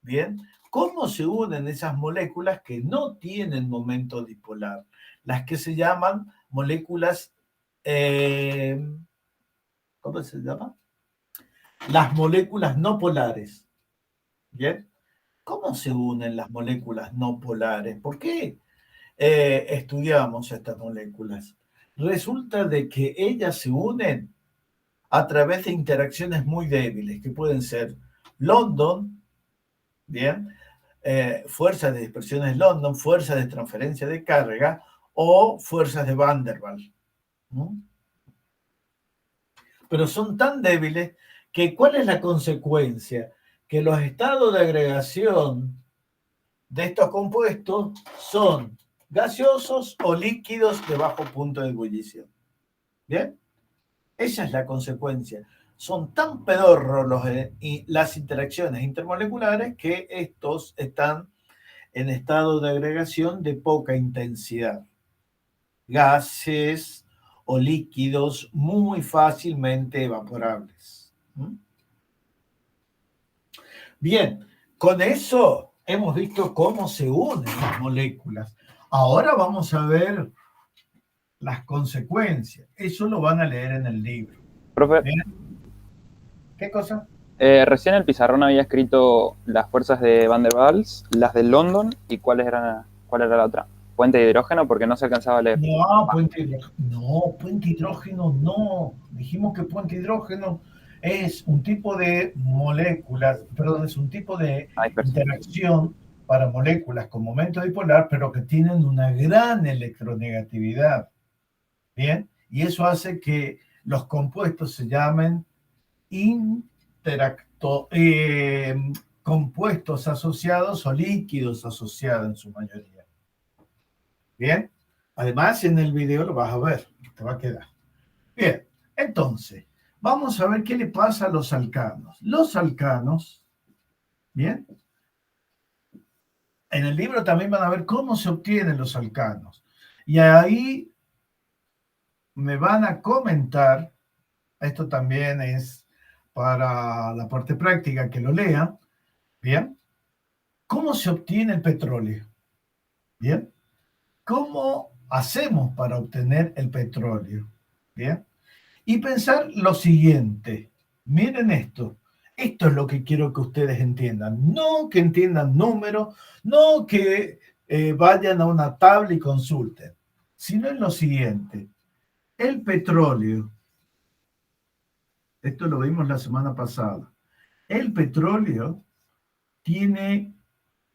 Bien, ¿cómo se unen esas moléculas que no tienen momento dipolar? Las que se llaman moléculas, ¿cómo se llama? Las moléculas no polares. Bien, ¿cómo se unen las moléculas no polares? ¿Por qué estudiamos estas moléculas? Resulta de que ellas se unen a través de interacciones muy débiles, que pueden ser London, bien, fuerzas de dispersiones London, fuerzas de transferencia de carga o fuerzas de Van der Waals. ¿No? Pero son tan débiles que ¿cuál es la consecuencia? Que los estados de agregación de estos compuestos son gaseosos o líquidos de bajo punto de ebullición. ¿Bien? Esa es la consecuencia. Son tan pedorros las interacciones intermoleculares que estos están en estado de agregación de poca intensidad. Gases o líquidos muy fácilmente evaporables. Bien, con eso hemos visto cómo se unen las moléculas. Ahora vamos a ver las consecuencias. Eso lo van a leer en el libro. Profe, ¿Bien? ¿Qué cosa? recién el pizarrón había escrito las fuerzas de Van der Waals, las de London y cuál era la otra. Puente de hidrógeno, porque no se alcanzaba a leer. Puente hidrógeno no. Dijimos que puente hidrógeno es un tipo de moléculas, perdón, es un tipo de interacción para moléculas con momento dipolar, pero que tienen una gran electronegatividad. Bien, y eso hace que los compuestos se llamen compuestos asociados o líquidos asociados en su mayoría. Bien, además en el video lo vas a ver, te va a quedar. Bien, entonces, vamos a ver qué le pasa a los alcanos. Los alcanos, Bien. En el libro también van a ver cómo se obtienen los alcanos. Y ahí me van a comentar, esto también es para la parte práctica, que lo lean, ¿bien? ¿Cómo se obtiene el petróleo? ¿Bien? ¿Cómo hacemos para obtener el petróleo? ¿Bien? Y pensar lo siguiente, miren esto es lo que quiero que ustedes entiendan, no que entiendan números, no que vayan a una tabla y consulten, sino en lo siguiente, el petróleo, esto lo vimos la semana pasada, el petróleo tiene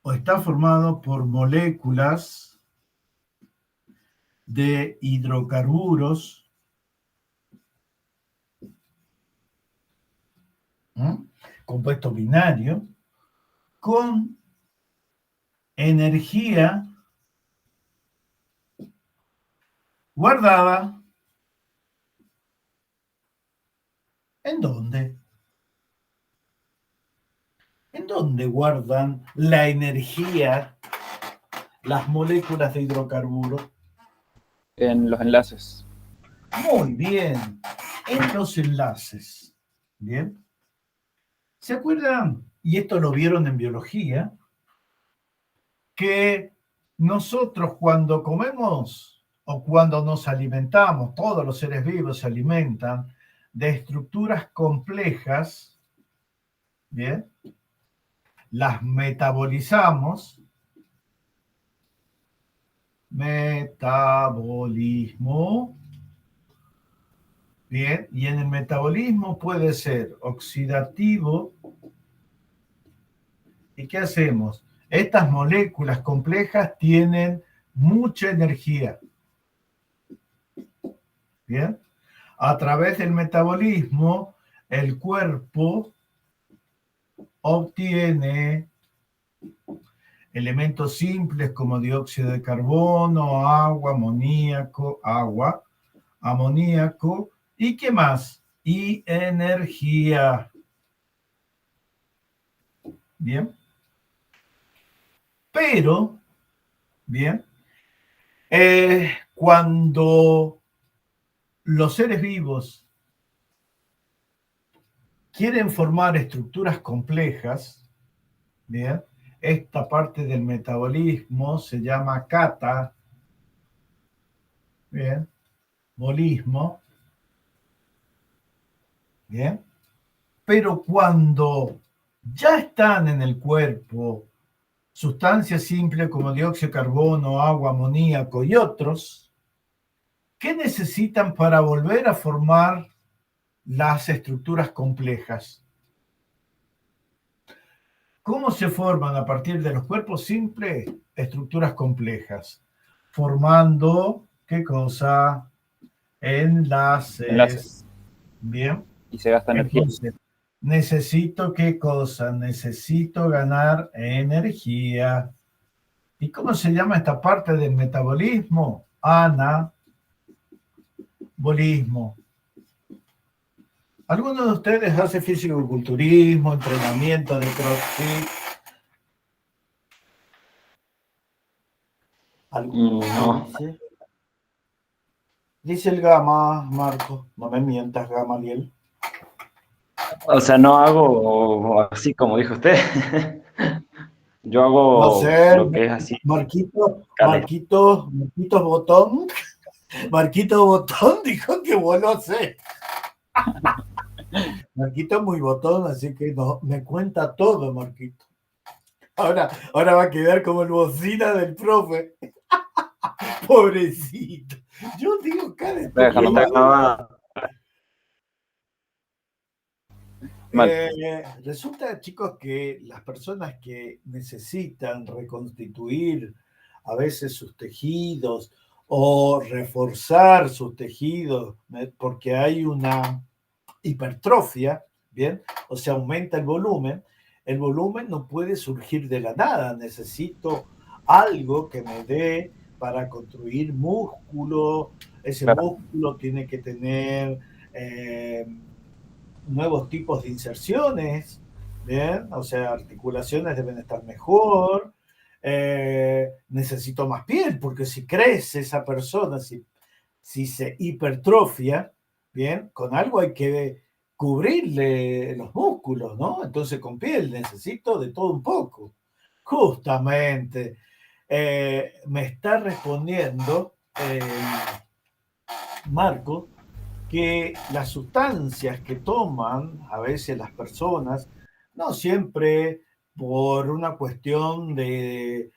o está formado por moléculas de hidrocarburos, compuesto binario, con energía guardada. ¿En dónde? ¿En dónde guardan la energía las moléculas de hidrocarburos? En los enlaces. Muy bien, en los enlaces. Bien. ¿Se acuerdan? Y esto lo vieron en biología, que nosotros cuando comemos o cuando nos alimentamos, todos los seres vivos se alimentan de estructuras complejas, ¿bien? Las metabolizamos, metabolismo, bien, y en el metabolismo puede ser oxidativo. ¿Y qué hacemos? Estas moléculas complejas tienen mucha energía. Bien. A través del metabolismo, el cuerpo obtiene elementos simples como dióxido de carbono, agua, amoníaco, ¿y qué más? Y energía. Bien. Pero, bien, cuando los seres vivos quieren formar estructuras complejas, bien, esta parte del metabolismo se llama cata, bien, bolismo, bien, pero cuando ya están en el cuerpo sustancias simples como dióxido de carbono, agua, amoníaco y otros, ¿qué necesitan para volver a formar las estructuras complejas? ¿Cómo se forman a partir de los cuerpos simples estructuras complejas? Formando, ¿qué cosa? Enlaces. Bien. Y se gasta energía. Entonces, necesito, ¿qué cosa? Necesito ganar energía. ¿Y cómo se llama esta parte del metabolismo? Anabolismo. ¿Alguno de ustedes hace fisicoculturismo, entrenamiento de CrossFit? No. Dice el Gama, Marco. No me mientas, Gamaliel. O sea, no hago así como dijo usted. Yo No hago sé, lo que es así. Marquito Botón. Marquito Botón dijo que vos lo hacés. Marquito es muy botón, así que no, me cuenta todo, Marquito. Ahora va a quedar como el bocina del profe. Pobrecito. Yo digo, cada resulta, chicos, que las personas que necesitan reconstituir a veces sus tejidos o reforzar sus tejidos porque hay una hipertrofia, ¿bien? O sea, aumenta el volumen no puede surgir de la nada. Necesito algo que me dé para construir músculo. Ese músculo tiene que tener nuevos tipos de inserciones, Bien, o sea, articulaciones deben estar mejor, necesito más piel, porque si crece esa persona, si se hipertrofia, bien, con algo hay que cubrirle los músculos, ¿no? Entonces con piel necesito de todo un poco. Justamente, me está respondiendo Marco que las sustancias que toman a veces las personas, no siempre por una cuestión de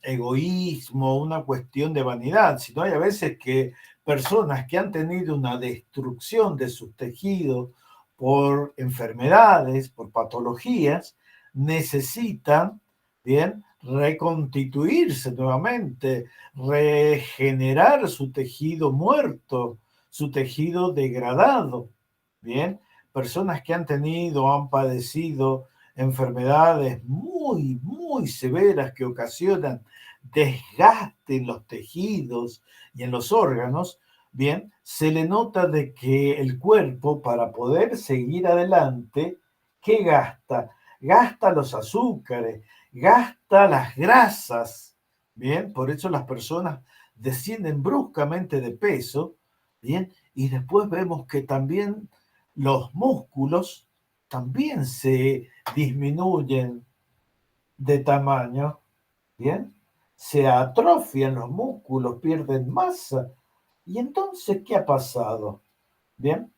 egoísmo, una cuestión de vanidad, sino hay a veces que personas que han tenido una destrucción de sus tejidos por enfermedades, por patologías, necesitan, bien, reconstituirse nuevamente, regenerar su tejido muerto, su tejido degradado. Bien, personas que han tenido, han padecido enfermedades muy severas que ocasionan desgaste en los tejidos y en los órganos, bien, se le nota de que el cuerpo, para poder seguir adelante, ¿qué gasta? Gasta los azúcares, gasta las grasas, bien, por eso las personas descienden bruscamente de peso, bien, y después vemos que también los músculos también se disminuyen de tamaño, bien, se atrofian los músculos, pierden masa. ¿Y entonces qué ha pasado? Bien,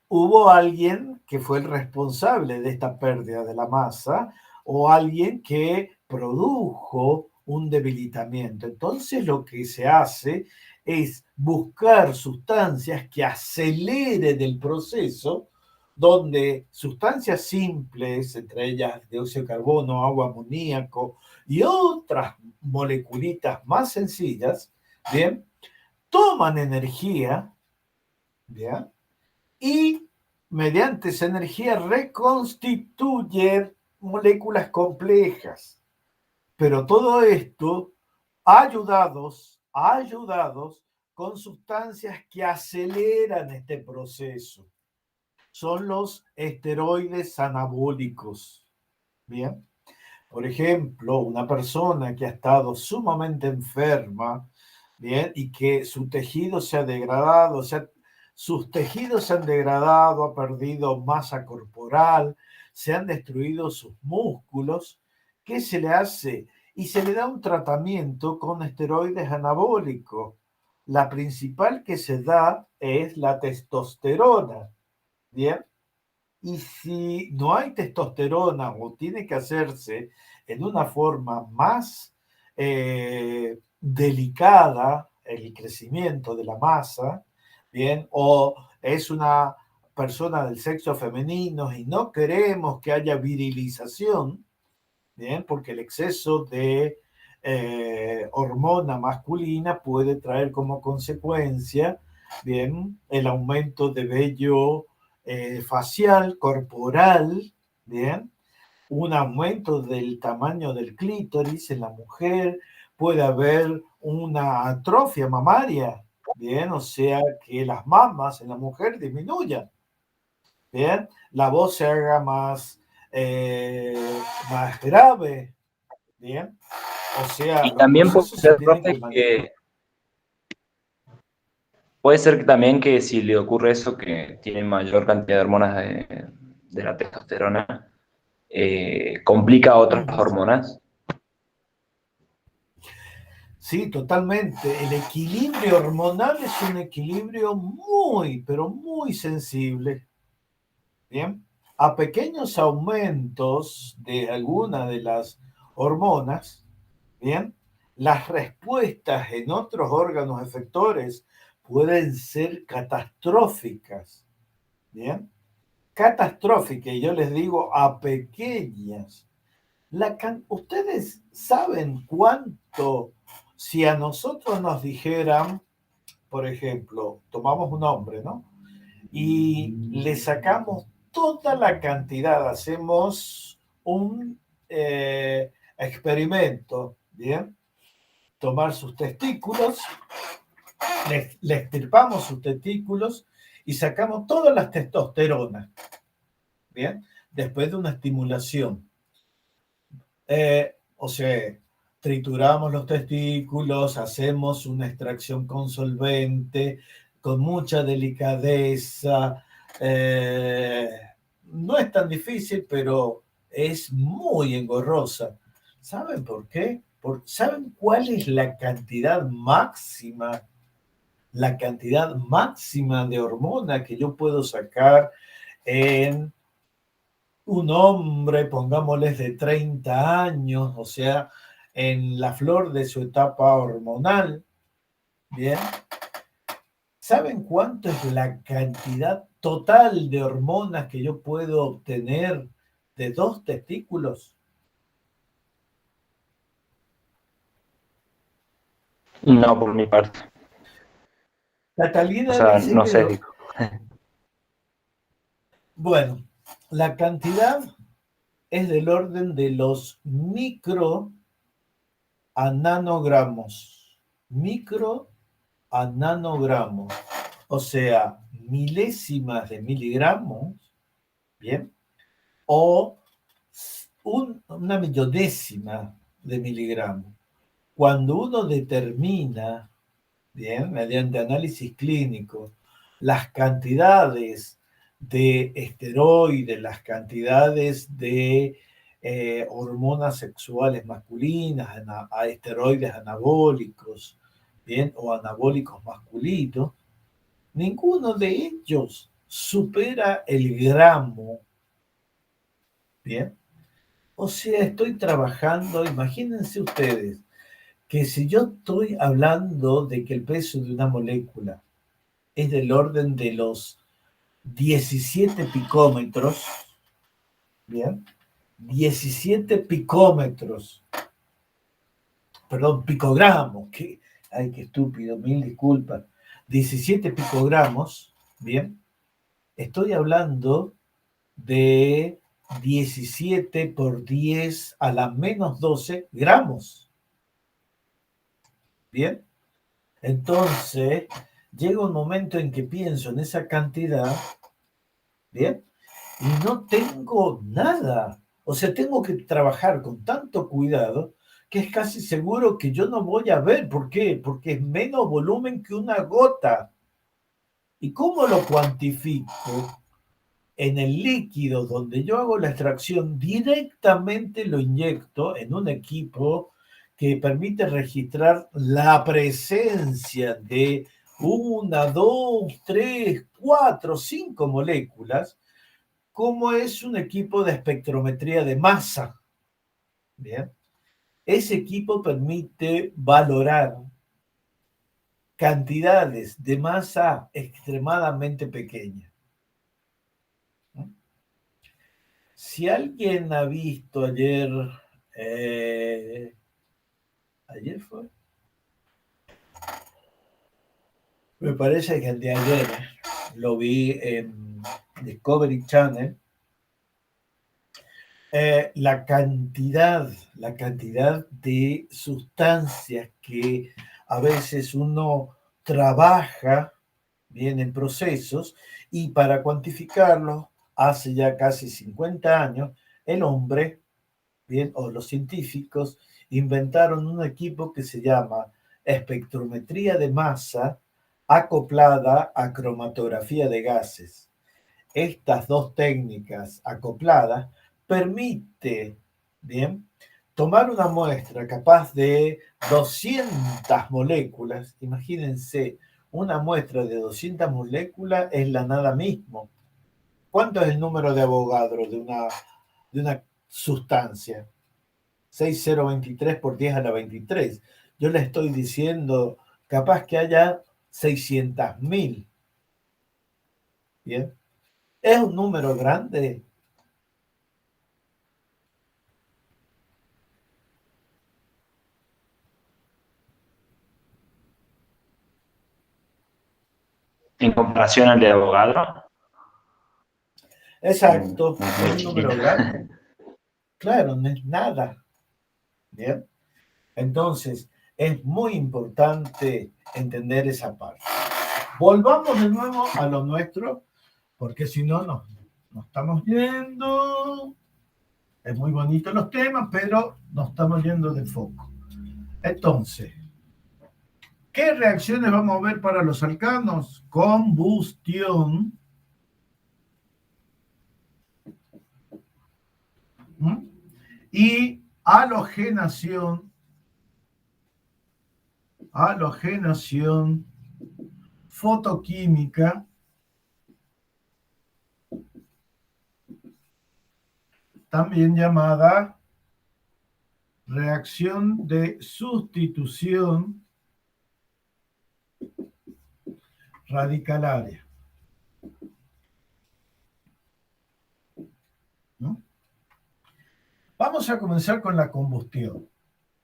hubo alguien que fue el responsable de esta pérdida de la masa o alguien que produjo un debilitamiento. Entonces lo que se hace es buscar sustancias que aceleren el proceso, donde sustancias simples, entre ellas dióxido de carbono, agua, amoníaco y otras moleculitas más sencillas, bien, toman energía, bien, y mediante esa energía reconstituye moléculas complejas. Pero todo esto ayudados con sustancias que aceleran este proceso. Son los esteroides anabólicos. Bien. Por ejemplo, una persona que ha estado sumamente enferma, bien, y que su tejido se ha degradado, sus tejidos se han degradado, ha perdido masa corporal, se han destruido sus músculos, ¿qué se le hace? Y se le da un tratamiento con esteroides anabólicos. La principal que se da es la testosterona, ¿bien? Y si no hay testosterona o tiene que hacerse en una forma más delicada el crecimiento de la masa, bien, o es una persona del sexo femenino y no queremos que haya virilización, bien, porque el exceso de hormona masculina puede traer como consecuencia, bien, el aumento de vello facial, corporal, bien, un aumento del tamaño del clítoris en la mujer, puede haber una atrofia mamaria, bien, o sea que las mamas en la mujer disminuyan, bien, la voz se haga más grave, bien, o sea, Y los también puede procesos se ser, tienen que profe, manejar. que puede ser que también que si le ocurre eso, que tiene mayor cantidad de hormonas de la testosterona, complica otras hormonas. Sí, totalmente. El equilibrio hormonal es un equilibrio muy, pero muy sensible. Bien, a pequeños aumentos de alguna de las hormonas, bien, las respuestas en otros órganos efectores pueden ser catastróficas. Bien, catastróficas, y yo les digo a pequeñas. Ustedes saben cuánto, si a nosotros nos dijeran, por ejemplo, tomamos un hombre, ¿no? Y le sacamos toda la cantidad, hacemos un experimento, ¿bien? Tomar sus testículos, le extirpamos sus testículos y sacamos todas las testosteronas, ¿bien? Después de una estimulación. O sea, trituramos los testículos, hacemos una extracción con solvente, con mucha delicadeza. No es tan difícil, pero es muy engorrosa. ¿Saben por qué? ¿Saben cuál es la cantidad máxima? La cantidad máxima de hormona que yo puedo sacar en un hombre, pongámosles de 30 años, o sea, en la flor de su etapa hormonal, ¿bien? ¿Saben cuánto es la cantidad total de hormonas que yo puedo obtener de 2 testículos? No, por mi parte. O Catalina sea, dice no que, sé. bueno, la cantidad es del orden de los micro a nanogramos. Micro a nanogramos. O sea, milésimas de miligramos, ¿bien? O una millonésima de miligramos. Cuando uno determina, ¿bien? Mediante análisis clínico, las cantidades de esteroides, las cantidades de hormonas sexuales masculinas, a esteroides anabólicos, ¿bien? O anabólicos masculinos, ninguno de ellos supera el gramo, ¿bien? O sea, estoy trabajando, imagínense ustedes, que si yo estoy hablando de que el peso de una molécula es del orden de los 17 picómetros, ¿bien? 17 picómetros, perdón, picogramos, ay, qué estúpido, mil disculpas, 17 picogramos, ¿bien? Estoy hablando de 17 por 10 a la menos 12 gramos. ¿Bien? Entonces, llega un momento en que pienso en esa cantidad, ¿bien? Y no tengo nada. O sea, tengo que trabajar con tanto cuidado que es casi seguro que yo no voy a ver. ¿Por qué? Porque es menos volumen que una gota. ¿Y cómo lo cuantifico? En el líquido donde yo hago la extracción, directamente lo inyecto en un equipo que permite registrar la presencia de una, dos, tres, cuatro, cinco moléculas, como es un equipo de espectrometría de masa. Bien. Ese equipo permite valorar cantidades de masa extremadamente pequeñas. Si alguien ha visto ayer fue, me parece que el de ayer lo vi en Discovery Channel, la cantidad de sustancias que a veces uno trabaja bien en procesos y para cuantificarlo, hace ya casi 50 años, el hombre bien, o los científicos inventaron un equipo que se llama espectrometría de masa acoplada a cromatografía de gases. Estas dos técnicas acopladas permite, bien, tomar una muestra capaz de 200 moléculas. Imagínense, una muestra de 200 moléculas es la nada mismo. ¿Cuánto es el número de Avogadro de una sustancia? 6023 por 10 a la 23. Yo le estoy diciendo, capaz que haya 600.000. ¿Bien? ¿Es un número grande? En comparación al de Avogadro, Exacto, es es muy un número chiquito. grande. Claro, no es nada. ¿Bien? Entonces, es muy importante entender esa parte. Volvamos de nuevo a lo nuestro, porque si no, no. nos estamos yendo. Es muy bonito los temas, pero nos estamos yendo de foco. Entonces, ¿qué reacciones vamos a ver para los alcanos? Combustión. Y halogenación. Halogenación fotoquímica. También llamada reacción de sustitución radicalaria. ¿No? Vamos a comenzar con la combustión.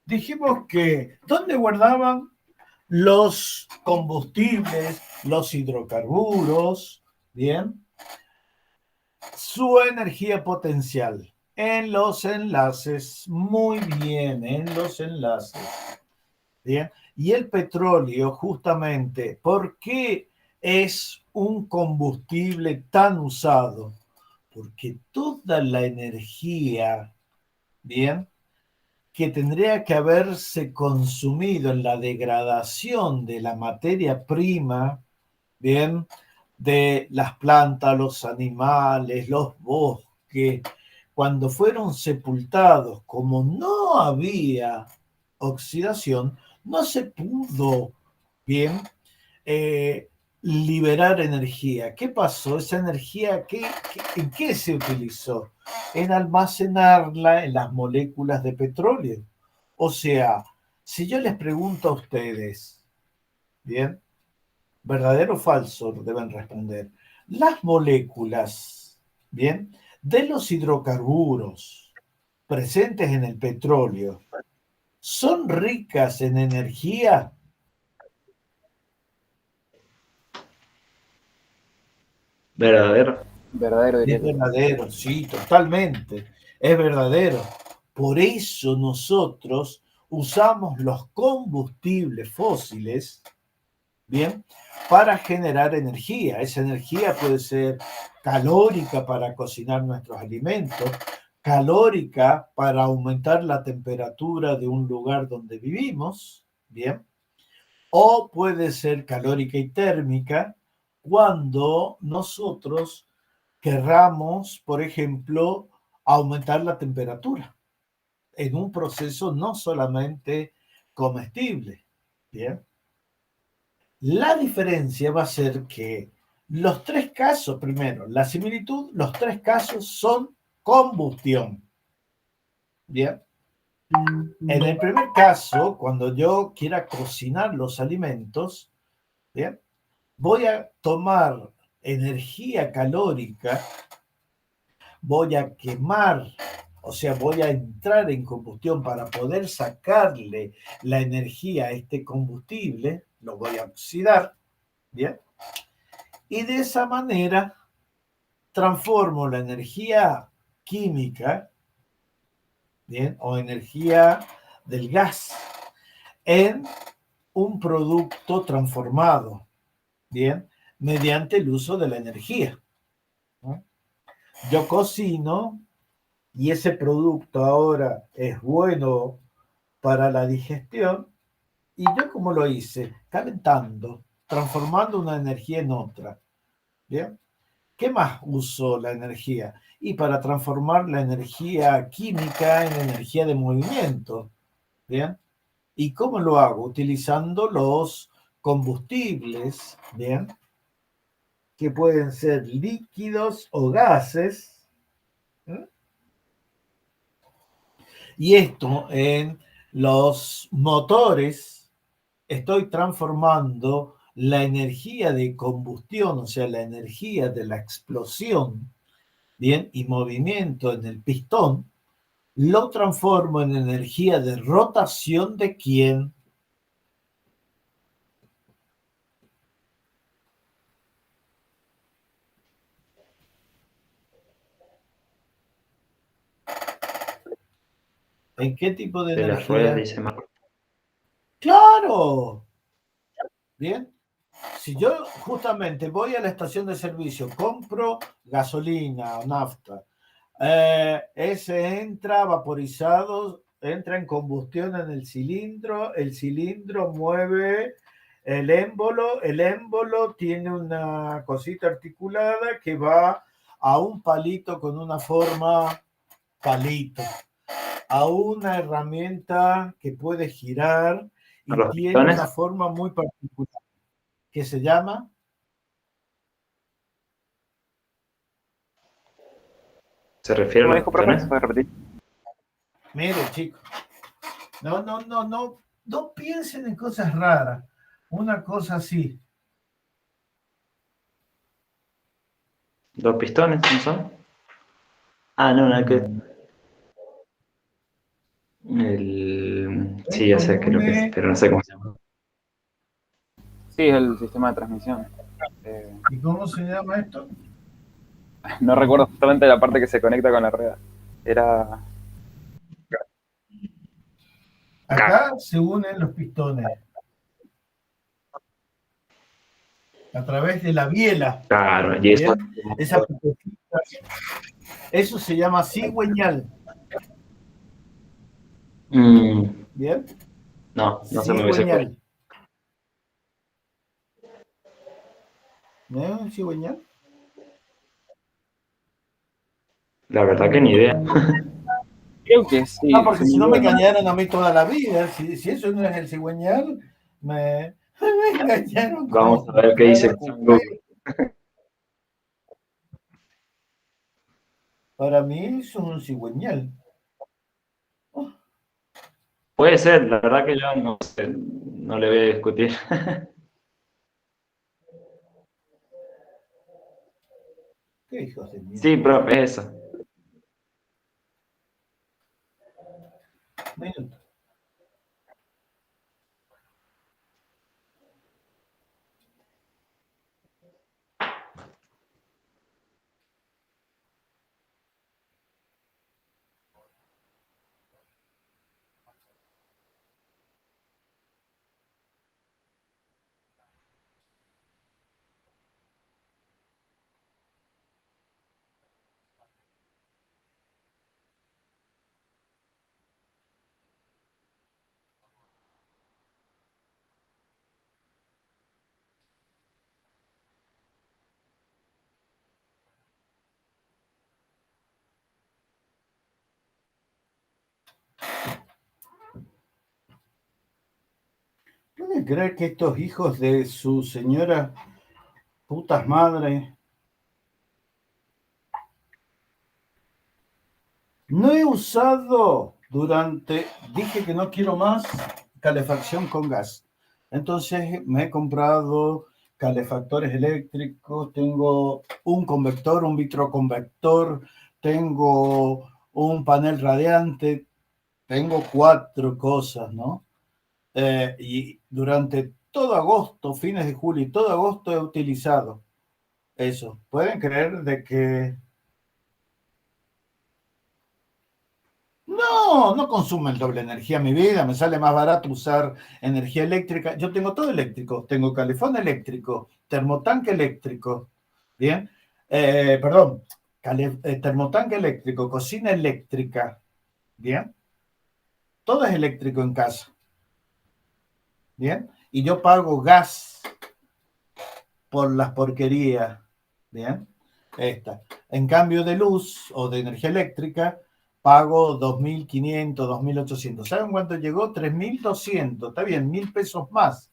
Dijimos que, ¿dónde guardaban los combustibles, los hidrocarburos? Bien. Su energía potencial en los enlaces. Muy bien, en los enlaces. Bien. Y el petróleo, justamente, ¿por qué es un combustible tan usado? Porque toda la energía, bien, que tendría que haberse consumido en la degradación de la materia prima, bien, de las plantas, los animales, los bosques, cuando fueron sepultados, como no había oxidación, no se pudo, bien, liberar energía. ¿Qué pasó? Esa energía, ¿en qué se utilizó? En almacenarla en las moléculas de petróleo. O sea, si yo les pregunto a ustedes, bien, verdadero o falso, deben responder, las moléculas, bien, de los hidrocarburos presentes en el petróleo, ¿son ricas en energía? Verdadero. Verdadero, diría Es yo. verdadero, sí, totalmente. Es verdadero. Por eso nosotros usamos los combustibles fósiles, ¿bien? Para generar energía. Esa energía puede ser calórica para cocinar nuestros alimentos, calórica para aumentar la temperatura de un lugar donde vivimos, ¿bien? O puede ser calórica y térmica cuando nosotros querramos, por ejemplo, aumentar la temperatura en un proceso no solamente comestible. ¿Bien? La diferencia va a ser que los tres casos, primero, la similitud, los tres casos son combustión. ¿Bien? En el primer caso, cuando yo quiera cocinar los alimentos, ¿bien? Voy a tomar energía calórica, voy a quemar, o sea, voy a entrar en combustión para poder sacarle la energía a este combustible, lo voy a oxidar, ¿bien? Y de esa manera transformo la energía química, ¿bien? O energía del gas en un producto transformado, ¿bien? Mediante el uso de la energía, ¿no? Yo cocino y ese producto ahora es bueno para la digestión. ¿Y yo cómo lo hice? Calentando, transformando una energía en otra. ¿Bien? ¿Qué más uso la energía? Y para transformar la energía química en energía de movimiento. ¿Bien? ¿Y cómo lo hago? Utilizando los combustibles, ¿bien? Que pueden ser líquidos o gases. ¿Eh? Y esto en los motores, estoy transformando la energía de combustión, o sea, la energía de la explosión, bien, y movimiento en el pistón, lo transformo en energía de rotación de quién. ¿En qué tipo de De las ruedas, energía? dice Marco. Claro, bien. si yo justamente voy a la estación de servicio, compro gasolina o nafta, ese entra vaporizado, entra en combustión en el cilindro mueve el émbolo tiene una cosita articulada que va a un palito con una forma palito, a una herramienta que puede girar ¿A y los tiene pistones? una forma muy particular, que se llama... ¿Se refiere a ¿Cómo los dijo, profe? pistones? ¿Puede repetir? Mire, chicos, no piensen en cosas raras. Una cosa así. ¿Dos pistones, no son? Ah, no, nada que... Sí, ya Esto sé qué es lo que es, une... pero no sé cómo se llama. Sí, es el sistema de transmisión. ¿Y cómo se llama esto? No recuerdo justamente la parte que se conecta con la rueda. Era... Acá se unen los pistones a través de la biela. Claro, y eso... ¿Bien? Eso se llama cigüeñal. ¿Bien? No, no se me hubiese ocurrido. Cigüeñal. ¿No es un cigüeñal? La verdad que ni idea. Creo que sí. No, porque si no me engañaron a mí toda la vida. Si eso no es el cigüeñal, me engañaron Vamos como a ver qué dice Google. Para mí es un cigüeñal. Oh, Puede ser, la verdad que yo no sé, no le voy a discutir. qué hijos de mí. Sí, profe, es eso. Minuto. ¿Pueden creer que estos hijos de su señora putas madres? No he usado dije que no quiero más calefacción con gas. Entonces me he comprado calefactores eléctricos, tengo un convector, un vitroconvector, tengo un panel radiante, tengo 4 cosas, ¿no? Y durante todo agosto, fines de julio y todo agosto he utilizado eso. ¿Pueden creer de que no consume el doble energía mi vida? Me sale más barato usar energía eléctrica. Yo tengo todo eléctrico, tengo calefón eléctrico, termotanque eléctrico, ¿bien? Perdón, termotanque eléctrico, cocina eléctrica, ¿bien? Todo es eléctrico en casa, ¿bien? Y yo pago gas por las porquerías, ¿bien? Esta. En cambio de luz o de energía eléctrica, pago 2.500, 2.800. ¿Saben cuánto llegó? 3.200. Está bien, 1.000 pesos más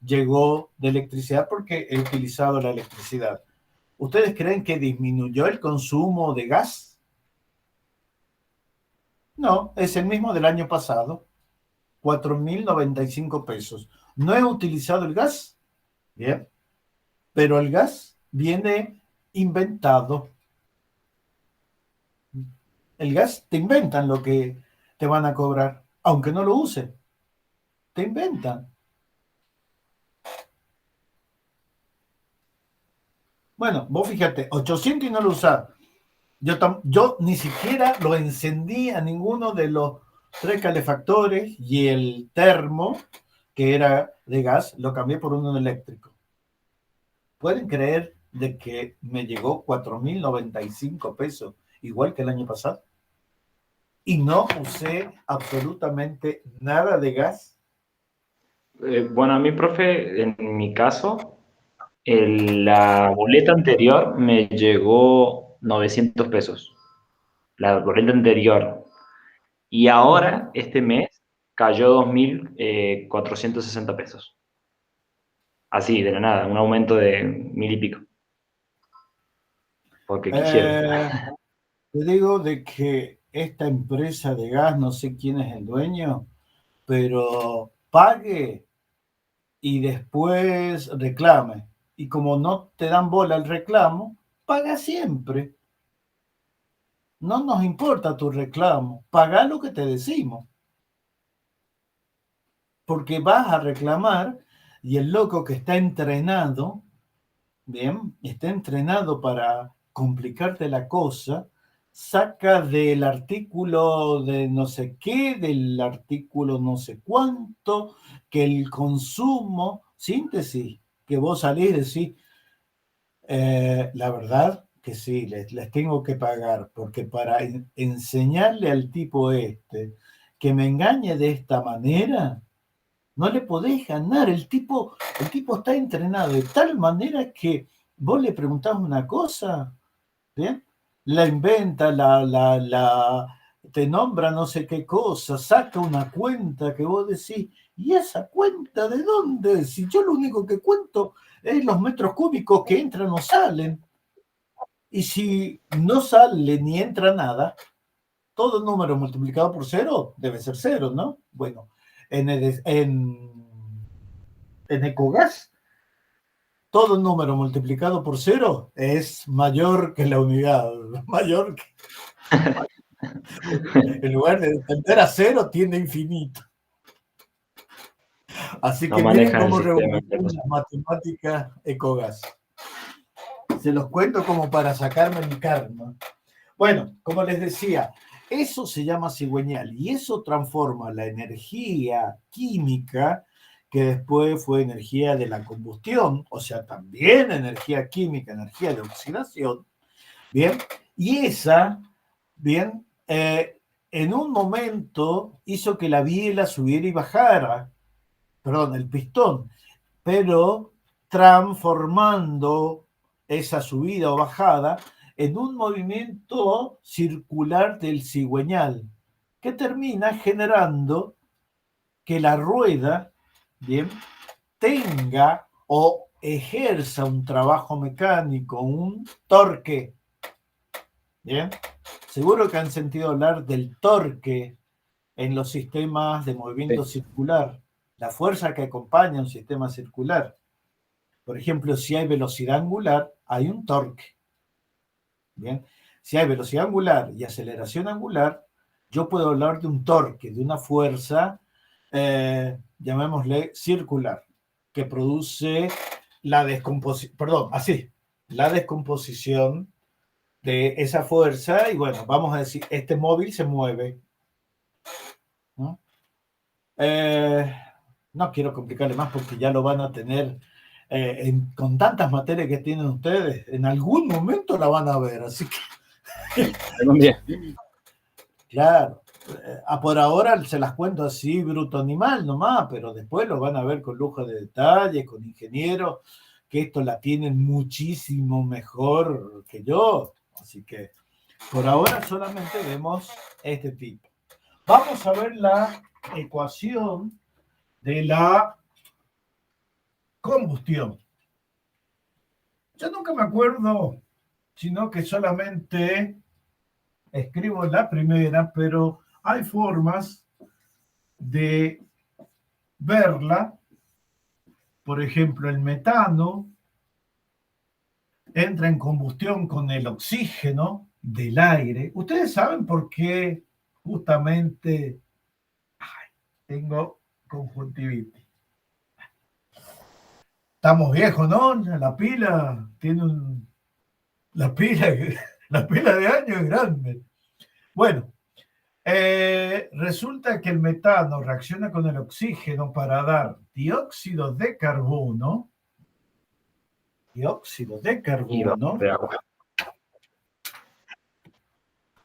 llegó de electricidad porque he utilizado la electricidad. ¿Ustedes creen que disminuyó el consumo de gas? No, es el mismo del año pasado, 4.095 pesos. No he utilizado el gas, bien, pero el gas viene inventado. El gas te inventan lo que te van a cobrar, aunque no lo uses. Te inventan. Bueno, vos fíjate, 800 y no lo usás. Yo ni siquiera lo encendí a ninguno de los 3 calefactores y el termo, que era de gas, lo cambié por uno eléctrico. ¿Pueden creer de que me llegó 4.095 pesos, igual que el año pasado? Y no usé absolutamente nada de gas. Bueno, a mí, profe, en mi caso, la boleta anterior me llegó 900 pesos. La boleta anterior. Y ahora, este mes, cayó 2.460 pesos. Así, de la nada, un aumento de 1.000 y pico. Porque quisieron. Eh, Te digo de que esta empresa de gas, no sé quién es el dueño, pero pague y después reclame. Y como no te dan bola al reclamo, paga siempre. No nos importa tu reclamo, paga lo que te decimos. Porque vas a reclamar y el loco que está entrenado, bien, está entrenado para complicarte la cosa, saca del artículo de no sé qué, del artículo no sé cuánto, que el consumo, síntesis, que vos salís y decís, la verdad que sí, les tengo que pagar, porque para enseñarle al tipo este que me engañe de esta manera, no le podés ganar. El tipo está entrenado de tal manera que vos le preguntás una cosa, ¿bien? La inventa, te nombra no sé qué cosa, saca una cuenta que vos decís, ¿y esa cuenta de dónde? Si yo lo único que cuento es los metros cúbicos que entran o salen. Y si no sale ni entra nada, todo número multiplicado por cero debe ser cero, ¿no? Bueno, en Ecogas, todo número multiplicado por cero es mayor que la unidad, mayor que, en lugar de tender a cero, tiende a infinito. Así No que miren manejan el cómo sistema. revoluciona las matemáticas Ecogas. Se los cuento como para sacarme mi karma. Bueno, como les decía, eso se llama cigüeñal y eso transforma la energía química, que después fue energía de la combustión, o sea, también energía química, energía de oxidación, ¿bien? Y esa, ¿bien? En un momento hizo que la biela subiera y bajara, perdón, el pistón, pero transformando esa subida o bajada en un movimiento circular del cigüeñal, que termina generando que la rueda, bien, tenga o ejerza un trabajo mecánico, un torque, bien. Seguro que han sentido hablar del torque en los sistemas de movimiento Sí. circular, la fuerza que acompaña un sistema circular. Por ejemplo, si hay velocidad angular, hay un torque. Bien, si hay velocidad angular y aceleración angular, yo puedo hablar de un torque, de una fuerza, llamémosle circular, que produce la descomposición, perdón, así, la descomposición de esa fuerza. Y bueno, vamos a decir, este móvil se mueve, ¿no? No quiero complicarle más porque ya lo van a tener con tantas materias que tienen ustedes, en algún momento la van a ver, así que Algún día. claro, por ahora se las cuento así bruto animal nomás, pero después lo van a ver con lujo de detalle, con ingenieros que esto la tienen muchísimo mejor que yo, así que por ahora solamente vemos este tipo. Vamos a ver la ecuación de la combustión. Yo nunca me acuerdo, sino que solamente escribo la primera, pero hay formas de verla. Por ejemplo, el metano entra en combustión con el oxígeno del aire. ¿Ustedes saben por qué justamente tengo conjuntivitis? Estamos viejos, ¿no? La pila tiene la pila, la pila de años es grande. Bueno, resulta que el metano reacciona con el oxígeno para dar dióxido de carbono Dióxido de y carbono. vapor de agua.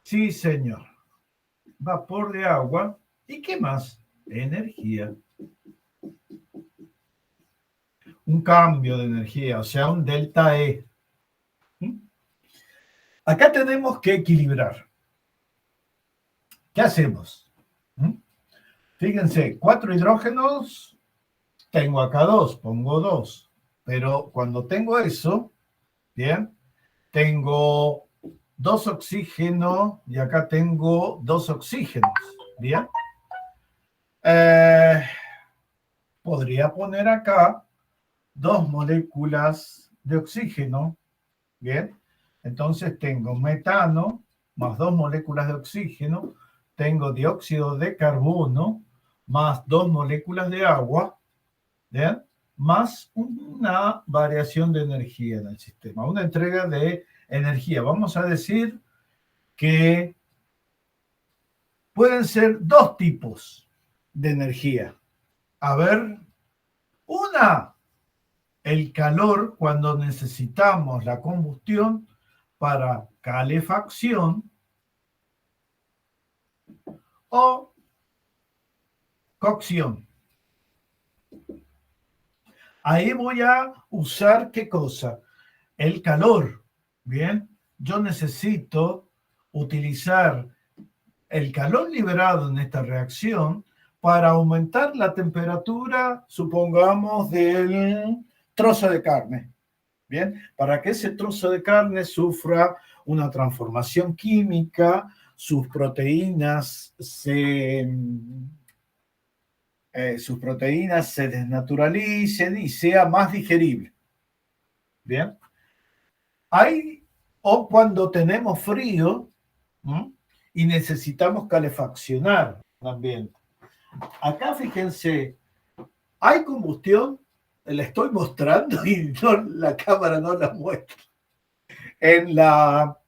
Sí, señor. Vapor de agua. ¿Y qué más? Energía. Un cambio de energía, o sea, un delta E. Acá tenemos que equilibrar. ¿Qué hacemos? Fíjense, 4 hidrógenos, tengo acá 2, pongo 2. Pero cuando tengo eso, bien, tengo 2 oxígenos y acá tengo 2 oxígenos, bien. Podría poner acá 2 moléculas de oxígeno, bien. Entonces tengo metano más 2 moléculas de oxígeno, tengo dióxido de carbono más 2 moléculas de agua, ¿bien? Más una variación de energía en el sistema, una entrega de energía. Vamos a decir que pueden ser 2 tipos de energía. A ver, una, el calor cuando necesitamos la combustión para calefacción o cocción. Ahí voy a usar ¿qué cosa? El calor. Bien, yo necesito utilizar el calor liberado en esta reacción para aumentar la temperatura, supongamos, del trozo de carne. Bien, para que ese trozo de carne sufra una transformación química, sus proteínas se desnaturalicen y sea más digerible. Bien. Hay, o cuando tenemos frío, ¿m? Y necesitamos calefaccionar el ambiente. Acá fíjense, hay combustión, la estoy mostrando y no, la cámara no la muestra. En la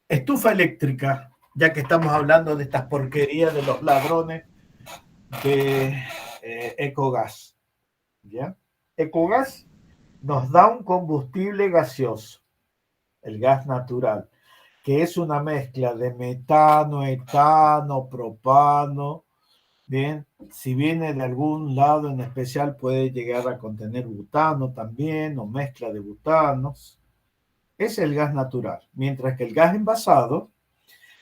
estufa eléctrica, ya que estamos hablando de estas porquerías de los ladrones de Ecogas. ¿Ya? Ecogas nos da un combustible gaseoso, el gas natural, que es una mezcla de metano, etano, propano. Bien, si viene de algún lado en especial puede llegar a contener butano también o mezcla de butanos. Es el gas natural, mientras que el gas envasado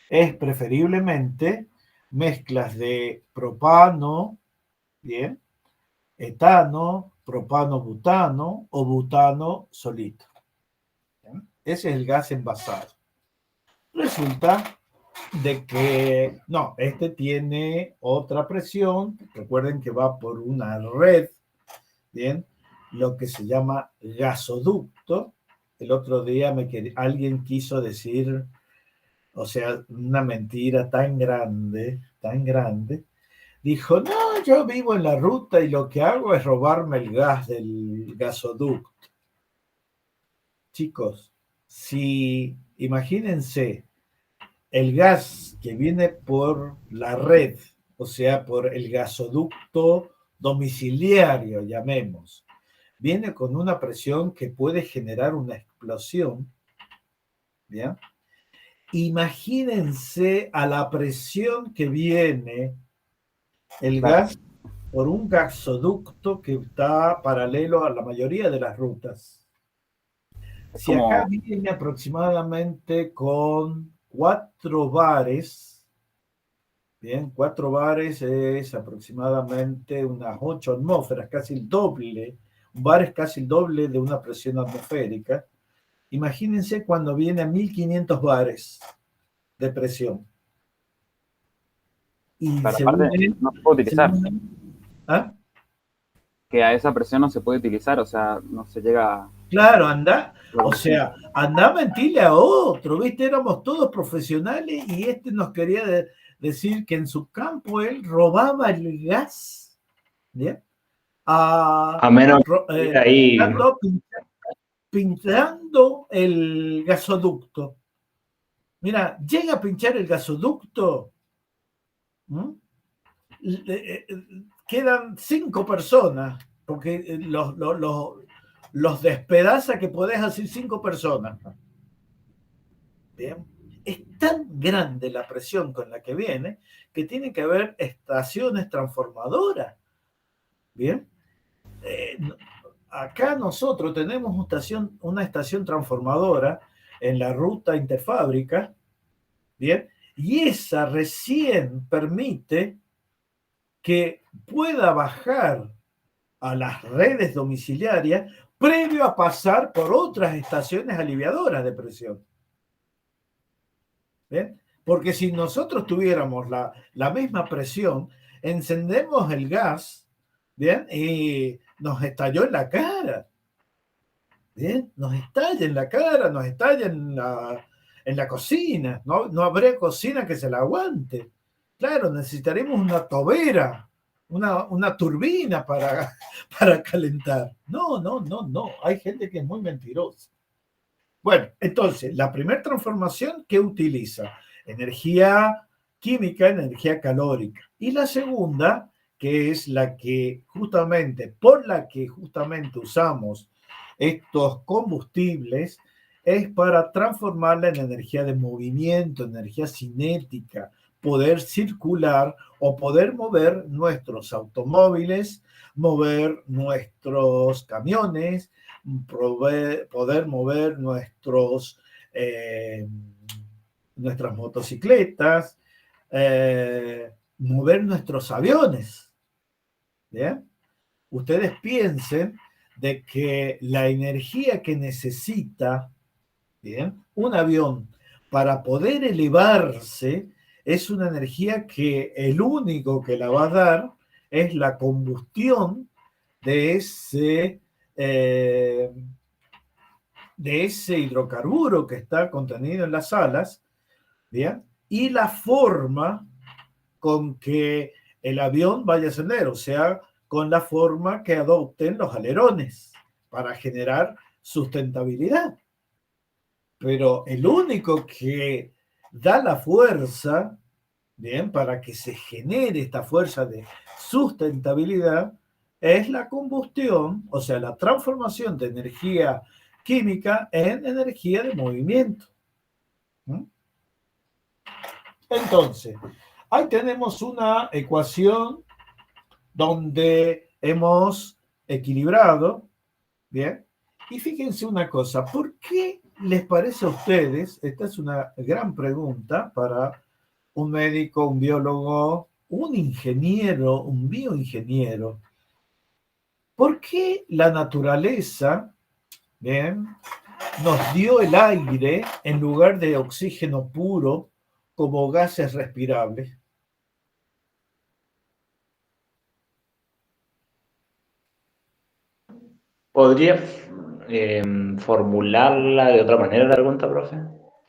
es preferiblemente mezclas de propano, bien, etano, propano-butano o butano solito. ¿Bien? Ese es el gas envasado. Resulta de que, no, este tiene otra presión, recuerden que va por una red, ¿bien? Lo que se llama gasoducto. El otro día alguien quiso decir, o sea, una mentira tan grande, dijo, no, yo vivo en la ruta y lo que hago es robarme el gas del gasoducto. Chicos, si imagínense el gas que viene por la red, o sea, por el gasoducto domiciliario, llamemos, viene con una presión que puede generar una explosión, ¿bien? Imagínense a la presión que viene el gas por un gasoducto que está paralelo a la mayoría de las rutas. Si acá viene aproximadamente con 4 bares, bien, 4 bares es aproximadamente unas 8 atmósferas, casi el doble, un bar es casi el doble de una presión atmosférica. Imagínense cuando viene a 1500 bares de presión. Y Pero aparte no se puede utilizar. ¿Ah? Que a esa presión no se puede utilizar, o sea, no se llega... Claro, anda, o sea, anda a mentirle a otro, ¿viste? Éramos todos profesionales y este nos quería decir que en su campo él robaba el gas, ¿bien? A menos que ahí... pinchando el gasoducto. Mira, llega a pinchar el gasoducto, quedan 5 personas, porque los despedaza que podés hacer 5 personas. Bien. Es tan grande la presión con la que viene que tiene que haber estaciones transformadoras. Bien. Acá nosotros tenemos una estación transformadora en la ruta interfábrica, bien, y esa recién permite que pueda bajar a las redes domiciliarias previo a pasar por otras estaciones aliviadoras de presión. ¿Bien? Porque si nosotros tuviéramos la misma presión, encendemos el gas, ¿bien? Y nos estalló en la cara. ¿Bien? Nos estalla en la cara, nos estalla en la cocina. No habría cocina que se la aguante. Claro, necesitaremos una tobera, una turbina para calentar. No. Hay gente que es muy mentirosa. Bueno, entonces, la primera transformación que utiliza energía química, energía calórica. Y la segunda, que es por la que justamente usamos estos combustibles, es para transformarla en energía de movimiento, energía cinética, poder circular o poder mover nuestros automóviles, mover nuestros camiones, poder mover nuestras motocicletas, mover nuestros aviones. ¿Bien? Ustedes piensen de que la energía que necesita, ¿bien?, un avión para poder elevarse es una energía que el único que la va a dar es la combustión de ese hidrocarburo que está contenido en las alas, ¿bien?, y la forma con que el avión vaya a ascender, o sea, con la forma que adopten los alerones para generar sustentabilidad. Pero el único que da la fuerza, bien, para que se genere esta fuerza de sustentabilidad, es la combustión, o sea, la transformación de energía química en energía de movimiento. Entonces, ahí tenemos una ecuación donde hemos equilibrado, ¿bien? Y fíjense una cosa, ¿por qué les parece a ustedes? Esta es una gran pregunta para un médico, un biólogo, un ingeniero, un bioingeniero. ¿Por qué la naturaleza, bien, nos dio el aire en lugar de oxígeno puro como gases respirables? ¿Podría formularla de otra manera la pregunta, profe?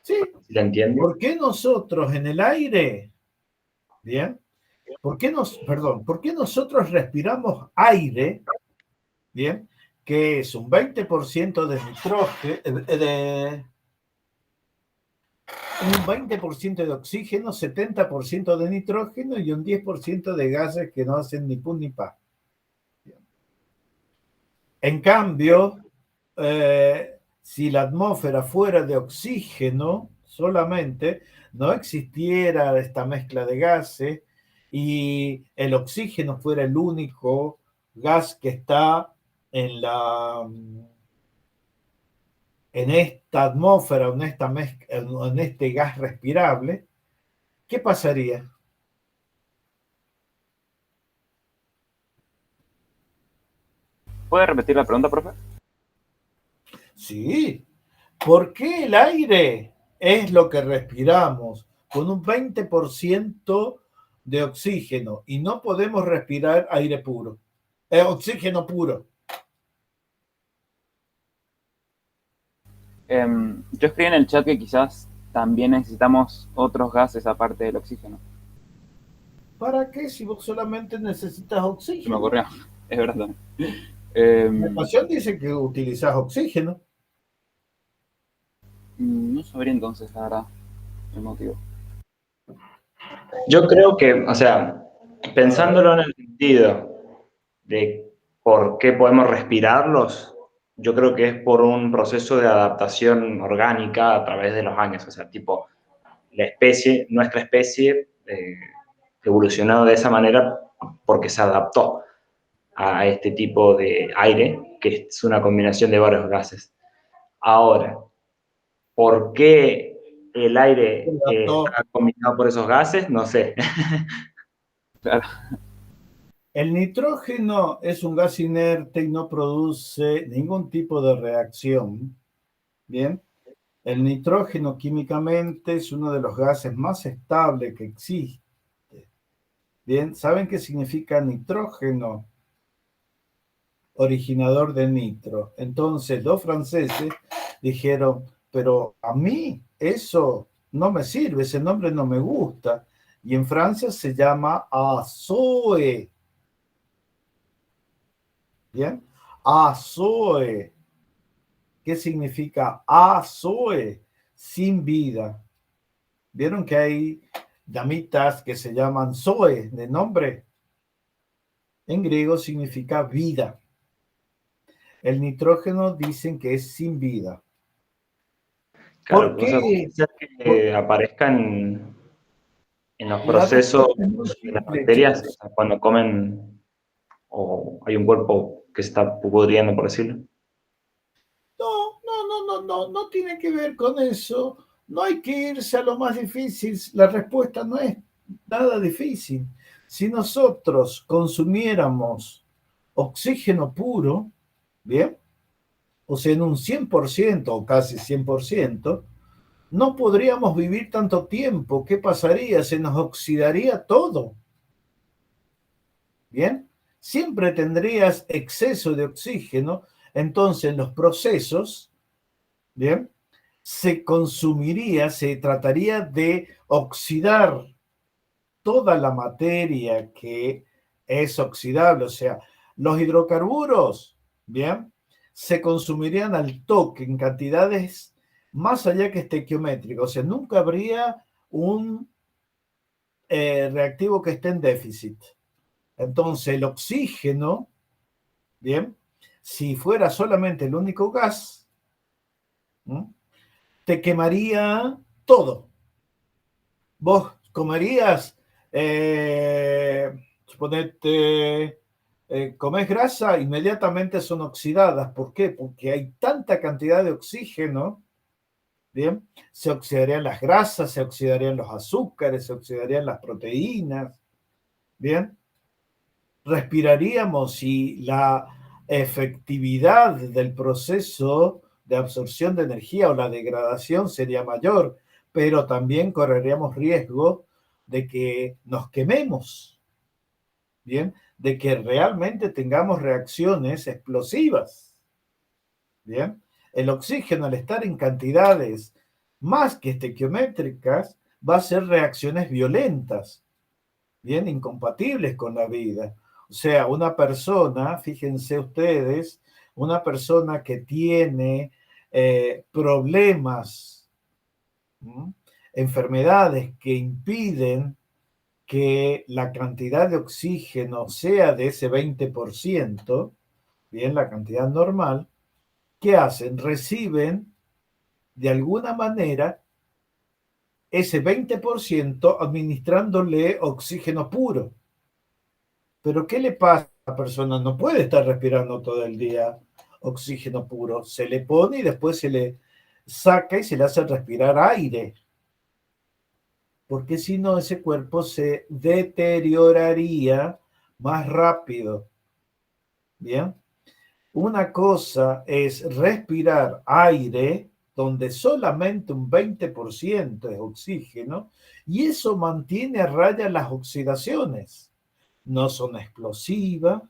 Sí. ¿Si la entiendo? ¿Por qué nosotros en el aire, bien? ¿Por qué nosotros respiramos aire, bien? Que es un 20% de nitrógeno, un 20% de oxígeno, 70% de nitrógeno y un 10% de gases que no hacen ni pun ni pa. En cambio, si la atmósfera fuera de oxígeno solamente, no existiera esta mezcla de gases y el oxígeno fuera el único gas que está en esta atmósfera, en este gas respirable, ¿qué pasaría? ¿Puede repetir la pregunta, profe? Sí. ¿Por qué el aire es lo que respiramos con un 20% de oxígeno y no podemos respirar aire puro? Oxígeno puro. Yo escribí en el chat que quizás también necesitamos otros gases aparte del oxígeno. ¿Para qué si vos solamente necesitas Se me oxígeno? ocurrió, es verdad. La ecuación dice que utilizas oxígeno. No sabría entonces, la verdad, el motivo. Yo creo que, o sea, pensándolo en el sentido de por qué podemos respirarlos, yo creo que es por un proceso de adaptación orgánica a través de los años. O sea, tipo, nuestra especie, evolucionó de esa manera porque se adaptó a este tipo de aire, que es una combinación de varios gases. Ahora, ¿por qué el aire está combinado por esos gases? No sé. Claro. El nitrógeno es un gas inerte y no produce ningún tipo de reacción. Bien. El nitrógeno químicamente es uno de los gases más estables que existe. Bien, ¿saben qué significa nitrógeno? Originador de nitro. Entonces los franceses dijeron, pero a mí eso no me sirve, ese nombre no me gusta. Y en Francia se llama azoe. Bien, azoe. ¿Qué significa azoe? Sin vida. ¿Vieron que hay damitas que se llaman zoe de nombre? En griego significa vida. El nitrógeno dicen que es sin vida. ¿Por Claro, o sea, puede qué? ser que aparezcan en los La procesos respuesta es muy de las simple, bacterias, o chicos. sea, cuando comen o hay un cuerpo que se está pudriendo, por decirlo. No tiene que ver con eso. No hay que irse a lo más difícil. La respuesta no es nada difícil. Si nosotros consumiéramos oxígeno puro, ¿bien? O sea, en un 100% o casi 100%, no podríamos vivir tanto tiempo. ¿Qué pasaría? Se nos oxidaría todo. ¿Bien? Siempre tendrías exceso de oxígeno, entonces los procesos, ¿bien? Se consumiría, se trataría de oxidar toda la materia que es oxidable, o sea, los hidrocarburos, ¿bien? Se consumirían al toque en cantidades más allá que estequiométricas, o sea, nunca habría un reactivo que esté en déficit. Entonces, el oxígeno, ¿bien? Si fuera solamente el único gas, ¿no? Te quemaría todo. Vos comerías, suponete, comés grasa, inmediatamente son oxidadas. ¿Por qué? Porque hay tanta cantidad de oxígeno, ¿bien? Se oxidarían las grasas, se oxidarían los azúcares, se oxidarían las proteínas, ¿bien? Respiraríamos y la efectividad del proceso de absorción de energía o la degradación sería mayor, pero también correríamos riesgo de que nos quememos, ¿bien? De que realmente tengamos reacciones explosivas, ¿bien? El oxígeno, al estar en cantidades más que estequiométricas, va a hacer reacciones violentas, bien incompatibles con la vida. O sea, una persona, fíjense ustedes, una persona que tiene problemas, ¿m? Enfermedades que impiden que la cantidad de oxígeno sea de ese 20%, bien, la cantidad normal, ¿qué hacen? Reciben de alguna manera ese 20% administrándole oxígeno puro. Pero ¿qué le pasa a la persona? No puede estar respirando todo el día oxígeno puro. Se le pone y después se le saca y se le hace respirar aire. Porque si no, ese cuerpo se deterioraría más rápido. ¿Bien? Una cosa es respirar aire, donde solamente un 20% es oxígeno, y eso mantiene a raya las oxidaciones. No son explosivas,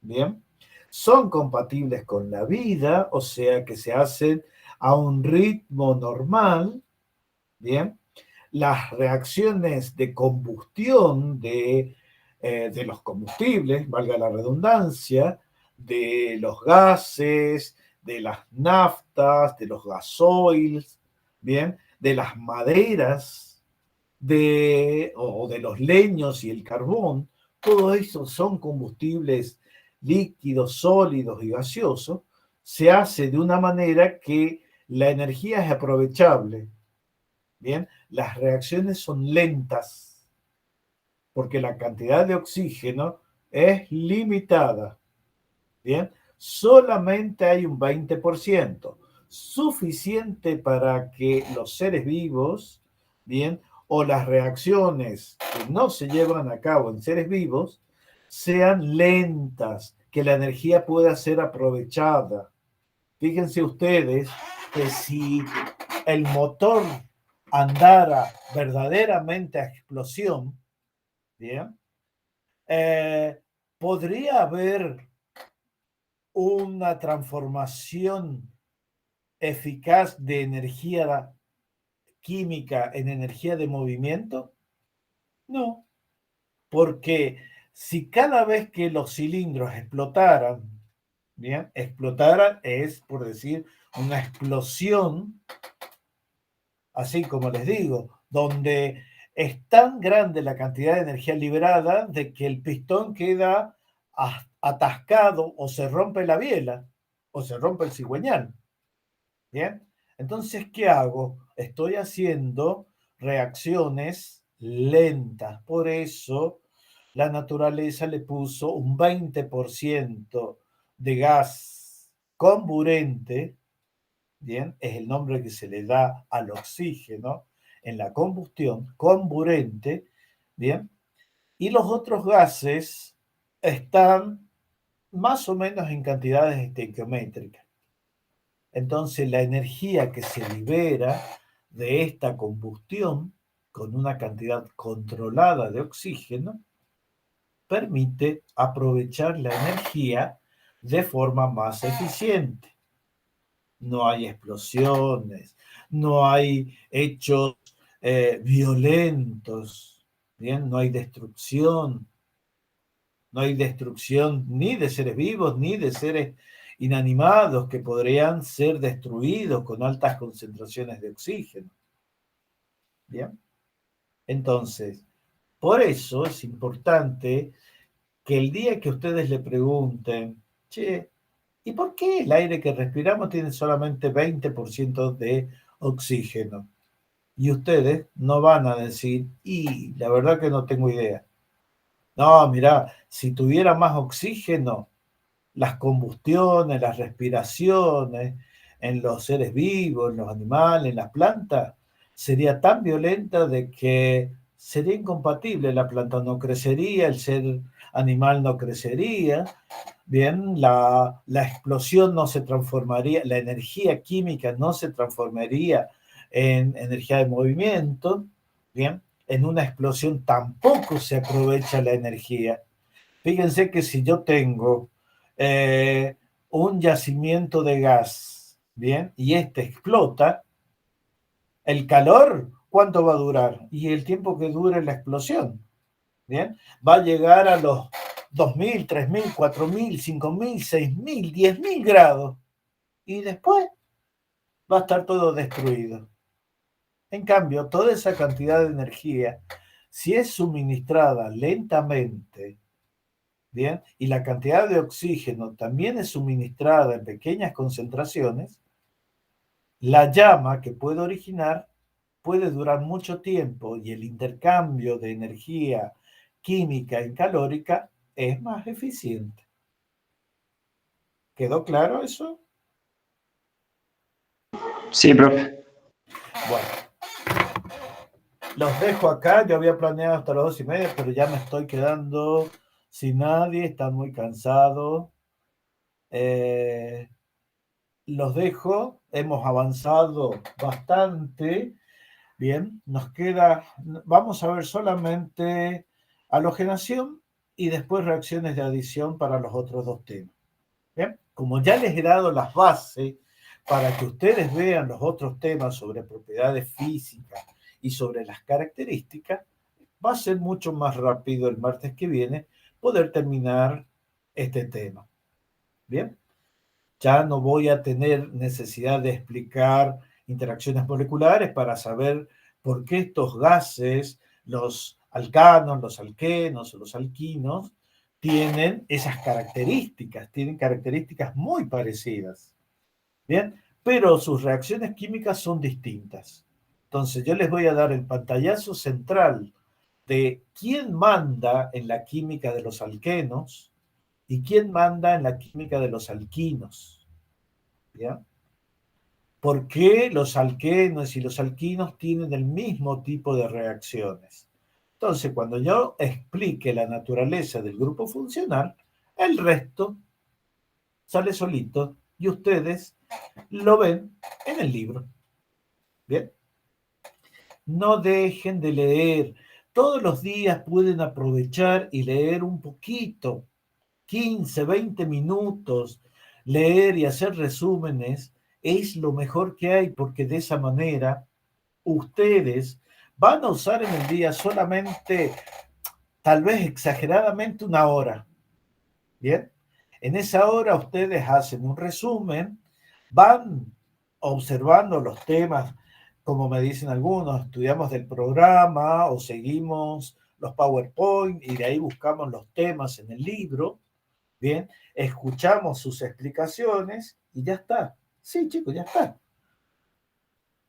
¿bien? Son compatibles con la vida, o sea que se hacen a un ritmo normal, ¿bien? Las reacciones de combustión de los combustibles, valga la redundancia, de los gases, de las naftas, de los gasoils, ¿bien? De las maderas, o de los leños y el carbón, todo eso son combustibles líquidos, sólidos y gaseosos se hace de una manera que la energía es aprovechable. Bien, las reacciones son lentas porque la cantidad de oxígeno es limitada. Bien, solamente hay un 20%, suficiente para que los seres vivos, bien, o las reacciones que no se llevan a cabo en seres vivos sean lentas, que la energía pueda ser aprovechada. Fíjense ustedes que si el motor andara verdaderamente a explosión, ¿bien? Podría haber una transformación eficaz de energía química en energía de movimiento. No, porque si cada vez que los cilindros explotaran, ¿bien? Explotaran es, por decir, una explosión, así como les digo, donde es tan grande la cantidad de energía liberada de que el pistón queda atascado o se rompe la biela o se rompe el cigüeñal. ¿Bien? Entonces, ¿qué hago? Estoy haciendo reacciones lentas. Por eso la naturaleza le puso un 20% de gas comburente, ¿bien? Es el nombre que se le da al oxígeno en la combustión, comburente, ¿bien? Y los otros gases están más o menos en cantidades estequiométricas. Entonces, la energía que se libera de esta combustión con una cantidad controlada de oxígeno permite aprovechar la energía de forma más eficiente. No hay explosiones, no hay hechos violentos, ¿bien? No hay destrucción ni de seres vivos ni de seres inanimados que podrían ser destruidos con altas concentraciones de oxígeno. Bien, entonces, por eso es importante que el día que ustedes le pregunten, che, ¿y por qué el aire que respiramos tiene solamente 20% de oxígeno? Y ustedes no van a decir, y la verdad que no tengo idea. No, mirá, si tuviera más oxígeno, las combustiones, las respiraciones en los seres vivos, en los animales, en las plantas, sería tan violenta de que sería incompatible. La planta no crecería, el ser animal no crecería, bien, la explosión no se transformaría, la energía química no se transformaría en energía de movimiento, bien, en una explosión tampoco se aprovecha la energía. Fíjense que si yo tengo un yacimiento de gas, ¿bien? Y este explota, el calor, ¿cuánto va a durar? Y el tiempo que dure la explosión, ¿bien? Va a llegar a los 2.000, 3.000, 4.000, 5.000, 6.000, 10.000 grados. Y después va a estar todo destruido. En cambio, toda esa cantidad de energía, si es suministrada lentamente, ¿bien? Y la cantidad de oxígeno también es suministrada en pequeñas concentraciones, la llama que puede originar puede durar mucho tiempo y el intercambio de energía química y calórica es más eficiente. ¿Quedó claro eso? Sí, profe. Bueno, los dejo acá. Yo había planeado hasta las 2:30, pero ya me estoy quedando sin nadie. Están muy cansados. Los dejo. Hemos avanzado bastante. Bien, nos queda, vamos a ver solamente halogenación y después reacciones de adición para los otros dos temas. Bien, como ya les he dado las bases para que ustedes vean los otros temas sobre propiedades físicas y sobre las características, va a ser mucho más rápido el martes que viene poder terminar este tema. Bien, ya no voy a tener necesidad de explicar interacciones moleculares para saber por qué estos gases, los alcanos, los alquenos o los alquinos, tienen esas características, tienen características muy parecidas. Bien, pero sus reacciones químicas son distintas. Entonces yo les voy a dar el pantallazo central de quién manda en la química de los alquenos y quién manda en la química de los alquinos. ¿Ya? ¿Por qué los alquenos y los alquinos tienen el mismo tipo de reacciones? Entonces, cuando yo explique la naturaleza del grupo funcional, el resto sale solito y ustedes lo ven en el libro. Bien, no dejen de leer. Todos los días pueden aprovechar y leer un poquito, 15, 20 minutos, leer y hacer resúmenes es lo mejor que hay, porque de esa manera ustedes van a usar en el día solamente, tal vez exageradamente, una hora. Bien, en esa hora ustedes hacen un resumen, van observando los temas, como me dicen algunos, estudiamos del programa o seguimos los PowerPoint y de ahí buscamos los temas en el libro. Bien, escuchamos sus explicaciones y ya está. Sí, chicos, ya está.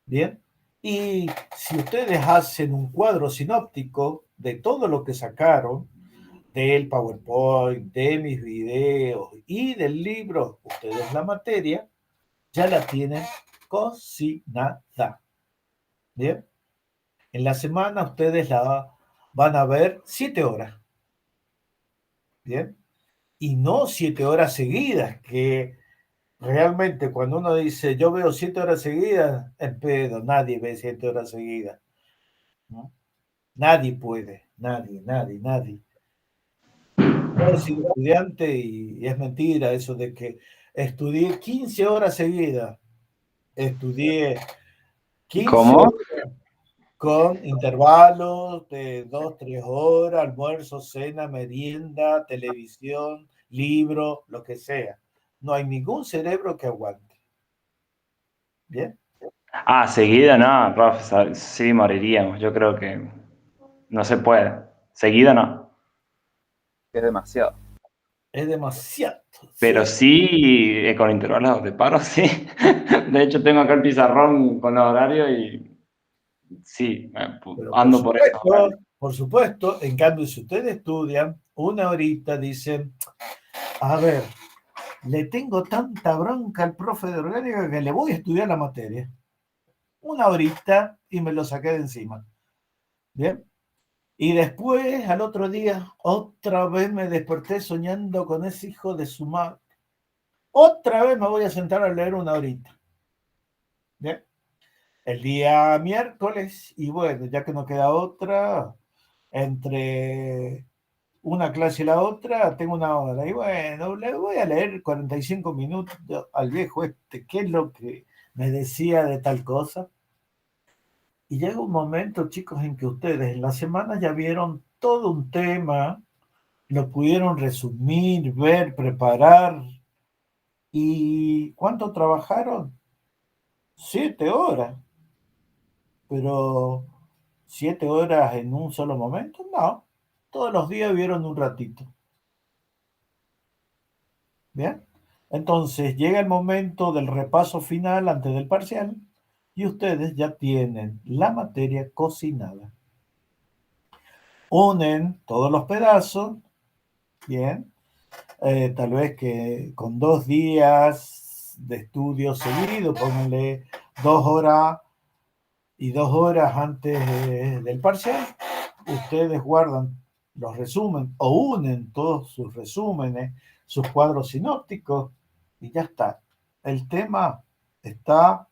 Bien, y si ustedes hacen un cuadro sinóptico de todo lo que sacaron, del PowerPoint, de mis videos y del libro, ustedes la materia, ya la tienen cocinada. Bien, en la semana ustedes la van a ver 7 horas. Bien, y no 7 horas seguidas, que realmente cuando uno dice yo veo 7 horas seguidas, es pedo, nadie ve 7 horas seguidas, ¿no? Nadie puede, nadie. Yo he sido estudiante y es mentira eso de que estudié 15 horas seguidas. Estudié 15 ¿Cómo? horas con intervalos de 2, 3 horas, almuerzo, cena, merienda, televisión, libro, lo que sea. No hay ningún cerebro que aguante. ¿Bien? Ah, seguida no, Rafa, sí moriríamos. Yo creo que no se puede. Seguida no. Es demasiado. Es demasiado. Pero Sí. sí, con intervalos de paro, sí. De hecho, tengo acá el pizarrón con los horarios y sí, Pero ando por esos horarios. por supuesto, en cambio, si ustedes estudian una horita, dicen, a ver, le tengo tanta bronca al profe de orgánica que le voy a estudiar la materia. Una horita y me lo saqué de encima. Bien. Y después, al otro día, otra vez me desperté soñando con ese hijo de su madre. Otra vez me voy a sentar a leer una horita. Bien. El día miércoles, y bueno, ya que no queda otra, entre una clase y la otra, tengo una hora. Y bueno, le voy a leer 45 minutos al viejo este, qué es lo que me decía de tal cosa. Y llega un momento, chicos, en que ustedes en la semana ya vieron todo un tema, lo pudieron resumir, ver, preparar. ¿Y cuánto trabajaron? 7 horas. Pero 7 horas en un solo momento, no. Todos los días vieron un ratito. ¿Bien? Entonces llega el momento del repaso final antes del parcial y ustedes ya tienen la materia cocinada. Unen todos los pedazos, ¿bien? Tal vez que con 2 días de estudio seguido, pónganle 2 horas y 2 horas antes del parcial, ustedes guardan los resúmenes o unen todos sus resúmenes, sus cuadros sinópticos y ya está. El tema está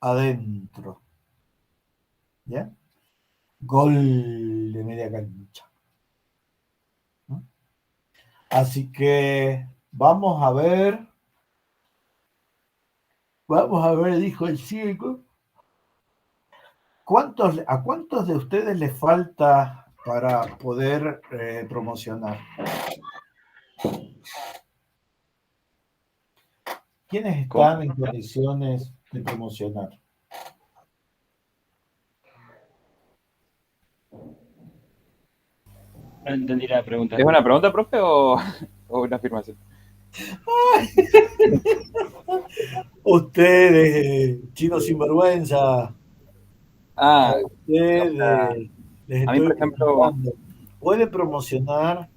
adentro. ¿Ya? Gol de media cancha. ¿No? Así que vamos a ver, dijo el ciego. ¿A cuántos de ustedes les falta para poder promocionar? ¿Quiénes ¿Cómo? están en condiciones de promocionar? No entendí la pregunta. ¿Es una pregunta, profe, o una afirmación? Ustedes, chinos sinvergüenza, a Ah, o sea, ustedes les a mí, estoy por ejemplo, preguntando, ¿puede promocionar